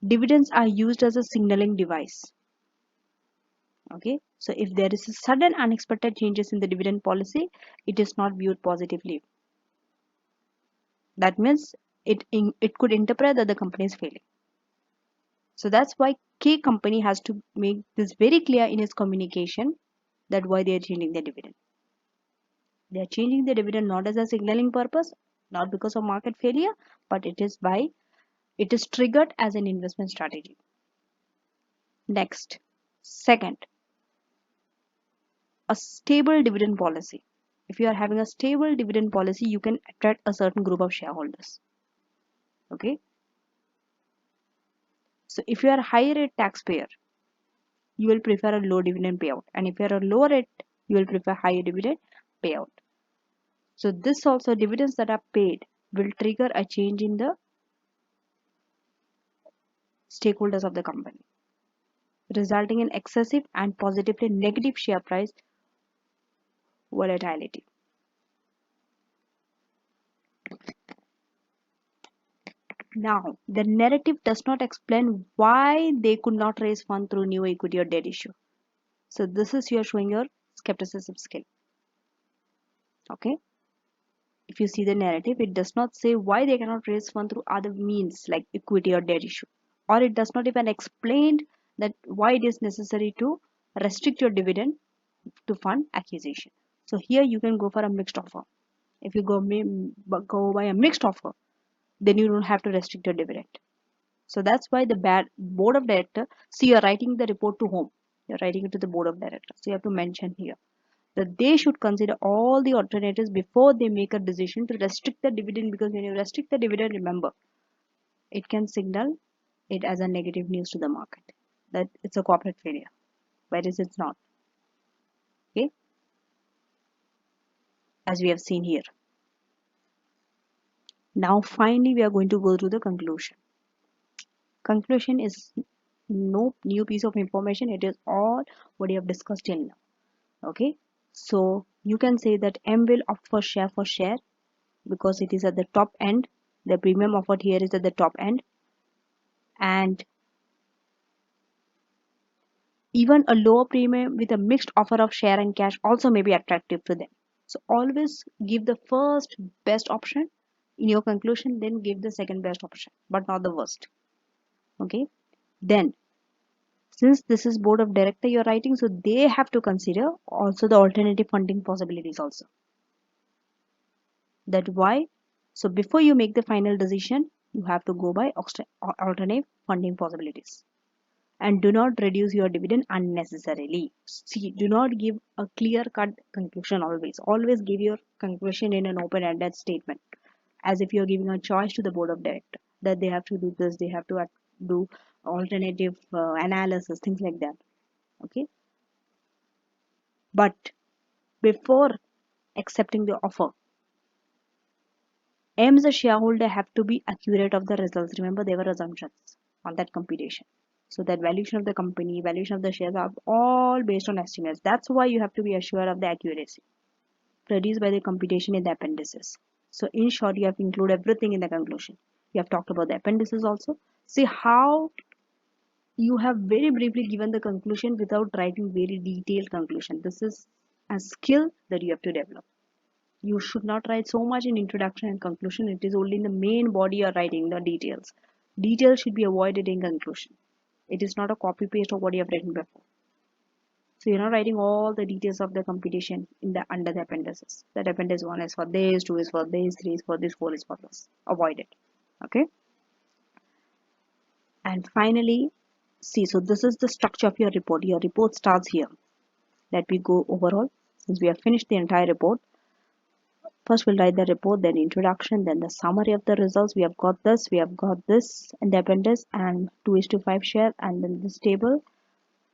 dividends are used as a signaling device. Okay, so if there is a sudden unexpected changes in the dividend policy, it is not viewed positively. That means it could interpret that the company is failing. So that's why K company has to make this very clear in its communication that why they are changing the dividend. They are changing the dividend not as a signaling purpose, not because of market failure, but it is triggered as an investment strategy. Next, second, a stable dividend policy. If you are having a stable dividend policy, you can attract a certain group of shareholders. Okay. So if you are a high rate taxpayer, you will prefer a low dividend payout. And if you are a low rate, you will prefer higher dividend payout. So this also dividends that are paid will trigger a change in the stakeholders of the company, resulting in excessive and positively negative share price volatility. Now, the narrative does not explain why they could not raise funds through new equity or debt issue. So this is you are showing your skepticism skill. Okay. If you see the narrative, it does not say why they cannot raise funds through other means like equity or debt issue. Or it does not even explain that why it is necessary to restrict your dividend to fund acquisition. So here you can go for a mixed offer. If you go by a mixed offer, then you don't have to restrict your dividend. So that's why the board of director, see you're writing the report to whom? You're writing it to the board of directors. So you have to mention here that they should consider all the alternatives before they make a decision to restrict the dividend, because when you restrict the dividend, remember, it can signal it as a negative news to the market that it's a corporate failure, whereas it's not. Okay, as we have seen here. Now finally we are going to go to the conclusion. Conclusion is no new piece of information, it is all what you have discussed till now. Okay, so you can say that M will opt for share because it is at the top end. The premium offered here is at the top end, and even a lower premium with a mixed offer of share and cash also may be attractive to them. So always give the first best option in your conclusion, then give the second best option, but not the worst. Okay, then since this is board of director you're writing, so they have to consider also the alternative funding possibilities also. That why, so before you make the final decision, you have to go by alternative funding possibilities. And do not reduce your dividend unnecessarily. See, do not give a clear cut conclusion always. Always give your conclusion in an open ended statement, as if you're giving a choice to the board of director that they have to do this, they have to do alternative analysis, things like that. Okay, but before accepting the offer, M, the shareholder, have to be accurate of the results. Remember, there were assumptions on that computation. So that valuation of the company, valuation of the shares are all based on estimates. That's why you have to be assured of the accuracy produced by the computation in the appendices. So in short, you have to include everything in the conclusion. You have talked about the appendices also. See how you have very briefly given the conclusion without writing very detailed conclusion. This is a skill that you have to develop. You should not write so much in introduction and conclusion. It is only in the main body you are writing the details. Details should be avoided in conclusion. It is not a copy paste of what you have written before. So you're not writing all the details of the computation in the under the appendices. That appendix 1 is for this, 2 is for this, 3 is for this, 4 is for this. Avoid it. Okay. And finally, see, so this is the structure of your report. Your report starts here. Let me go overall. Since we have finished the entire report, first we'll write the report, then introduction, then the summary of the results. We have got this in the appendix, and 2:5 share, and then this table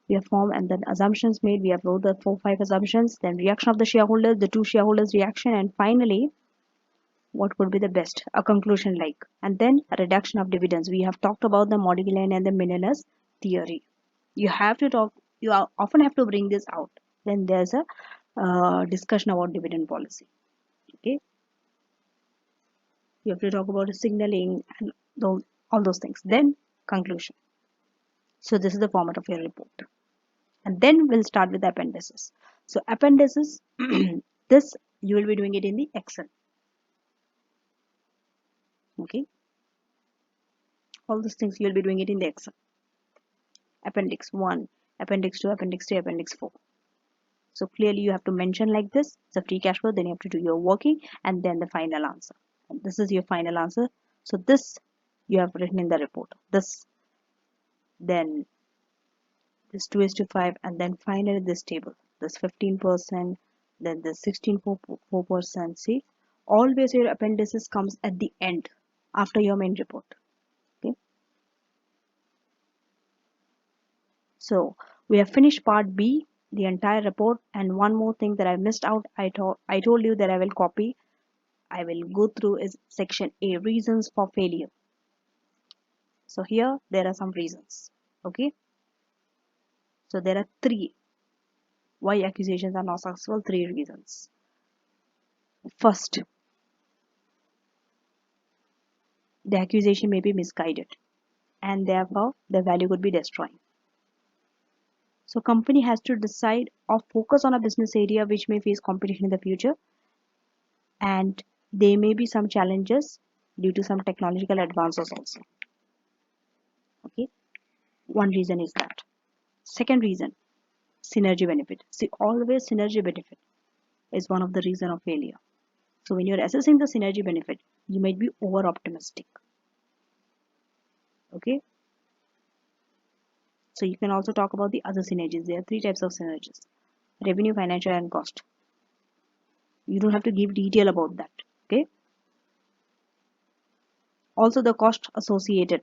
we have formed, and then assumptions made. We have wrote the 4-5 assumptions, then reaction of the shareholders, the two shareholders reaction, and finally what would be the best, a conclusion like, and then a reduction of dividends. We have talked about the Modigliani and the Menelaus theory. You have to talk, often have to bring this out when there's a discussion about dividend policy. Okay, you have to talk about signaling and all those things, then conclusion. So this is the format of your report, and then we'll start with the appendices. So appendices, this you will be doing it in the Excel. Okay, all these things you will be doing it in the Excel. Appendix 1, appendix 2, appendix 3, appendix 4. So clearly you have to mention like this, the free cash flow, then you have to do your working, and then the final answer. And this is your final answer. So this you have written in the report. This, then this 2:5, and then finally this table. This 15%, then this 16.4%. See, always your appendices comes at the end after your main report. Okay. So we have finished part B, the entire report, and one more thing that I missed out. I told you that I will go through is section A, reasons for failure. So here there are some reasons. Okay. So there are 3 why accusations are not successful. 3 reasons. First, the accusation may be misguided, and therefore the value could be destroyed. So company has to decide or focus on a business area which may face competition in the future, and there may be some challenges due to some technological advances also. Okay, one reason is that. Second reason, synergy benefit. See, always synergy benefit is one of the reason of failure. So when you're assessing the synergy benefit, you might be over optimistic. Okay, so you can also talk about the other synergies. There are 3 types of synergies: revenue, financial, and cost. You don't have to give detail about that. Okay, also the cost associated,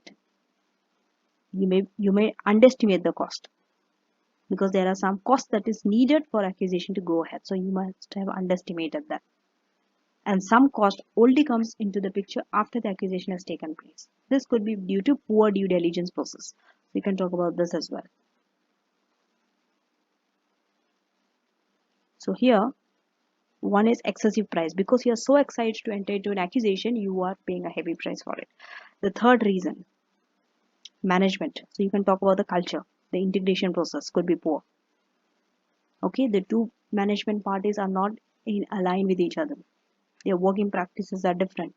you may underestimate the cost, because there are some costs that is needed for acquisition to go ahead, so you must have underestimated that. And some cost only comes into the picture after the acquisition has taken place. This could be due to poor due diligence process. We can talk about this as well. So here one is excessive price. Because you are so excited to enter into an acquisition, you are paying a heavy price for it. The third reason, management. So you can talk about the culture. The integration process could be poor. Okay, the two management parties are not in align with each other. Their working practices are different.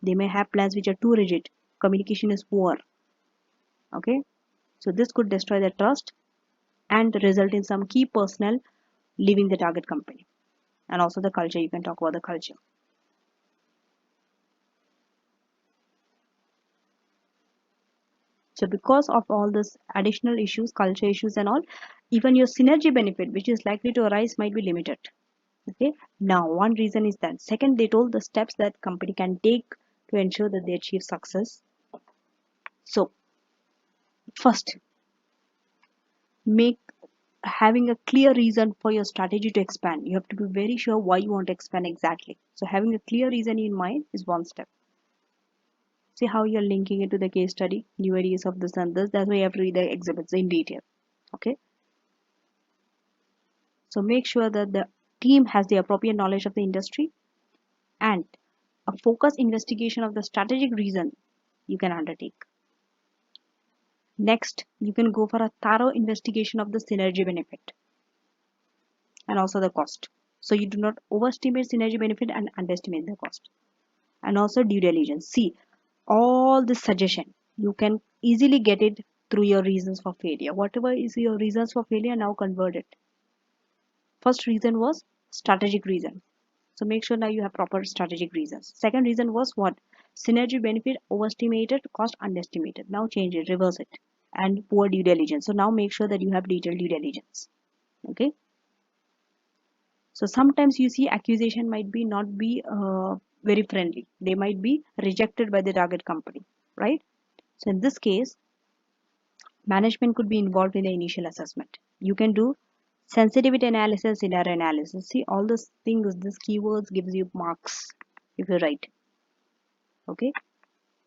They may have plans which are too rigid. Communication is poor. Okay, so this could destroy the trust and result in some key personnel leaving the target company. And also the culture, you can talk about the culture. So because of all this additional issues, culture issues and all, even your synergy benefit which is likely to arise might be limited. Okay, now one reason is that. Second, they told the steps that company can take to ensure that they achieve success. So First, make having a clear reason for your strategy to expand. You have to be very sure why you want to expand exactly. So having a clear reason in mind is one step. See how you're linking it to the case study, new areas of this and this. That's why you have to read the exhibits in detail. Okay. So make sure that the team has the appropriate knowledge of the industry and a focused investigation of the strategic reason you can undertake. Next, you can go for a thorough investigation of the synergy benefit and also the cost. So you do not overestimate synergy benefit and underestimate the cost. And also due diligence. See, all this suggestion, you can easily get it through your reasons for failure. Whatever is your reasons for failure, now convert it. First reason was strategic reason. So make sure now you have proper strategic reasons. Second reason was what? Synergy benefit overestimated, cost underestimated. Now change it, reverse it. And poor due diligence. So now make sure that you have detailed due diligence. Okay. So sometimes you see accusation might be not be very friendly. They might be rejected by the target company, right? So in this case, management could be involved in the initial assessment. You can do sensitivity analysis, scenario analysis. See all these things, these keywords gives you marks if you write. Okay.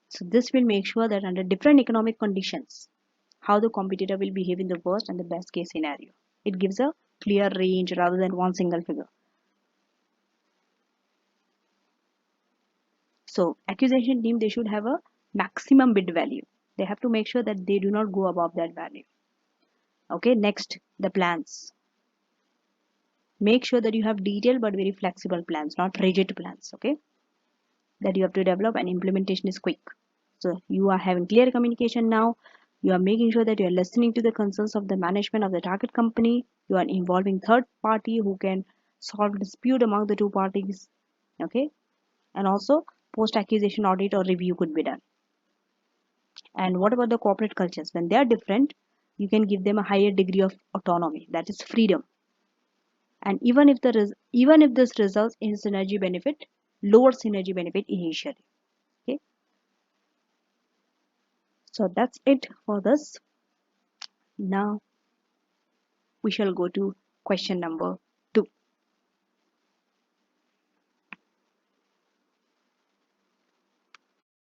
So this will make sure that under different economic conditions, how the competitor will behave in the worst and the best case scenario. It gives a clear range rather than one single figure. So acquisition team, they should have a maximum bid value. They have to make sure that they do not go above that value. Okay, next, the plans. Make sure that you have detailed but very flexible plans, not rigid plans. Okay, that you have to develop, and implementation is quick. So you are having clear communication now. You are making sure that you are listening to the concerns of the management of the target company. You are involving third party who can solve dispute among the two parties. Okay, and also post acquisition audit or review could be done. And what about the corporate cultures? When they are different, you can give them a higher degree of autonomy, that is freedom. And even if this results in synergy benefit, lower synergy benefit initially. Okay, so that's it for this. Now we shall go to question number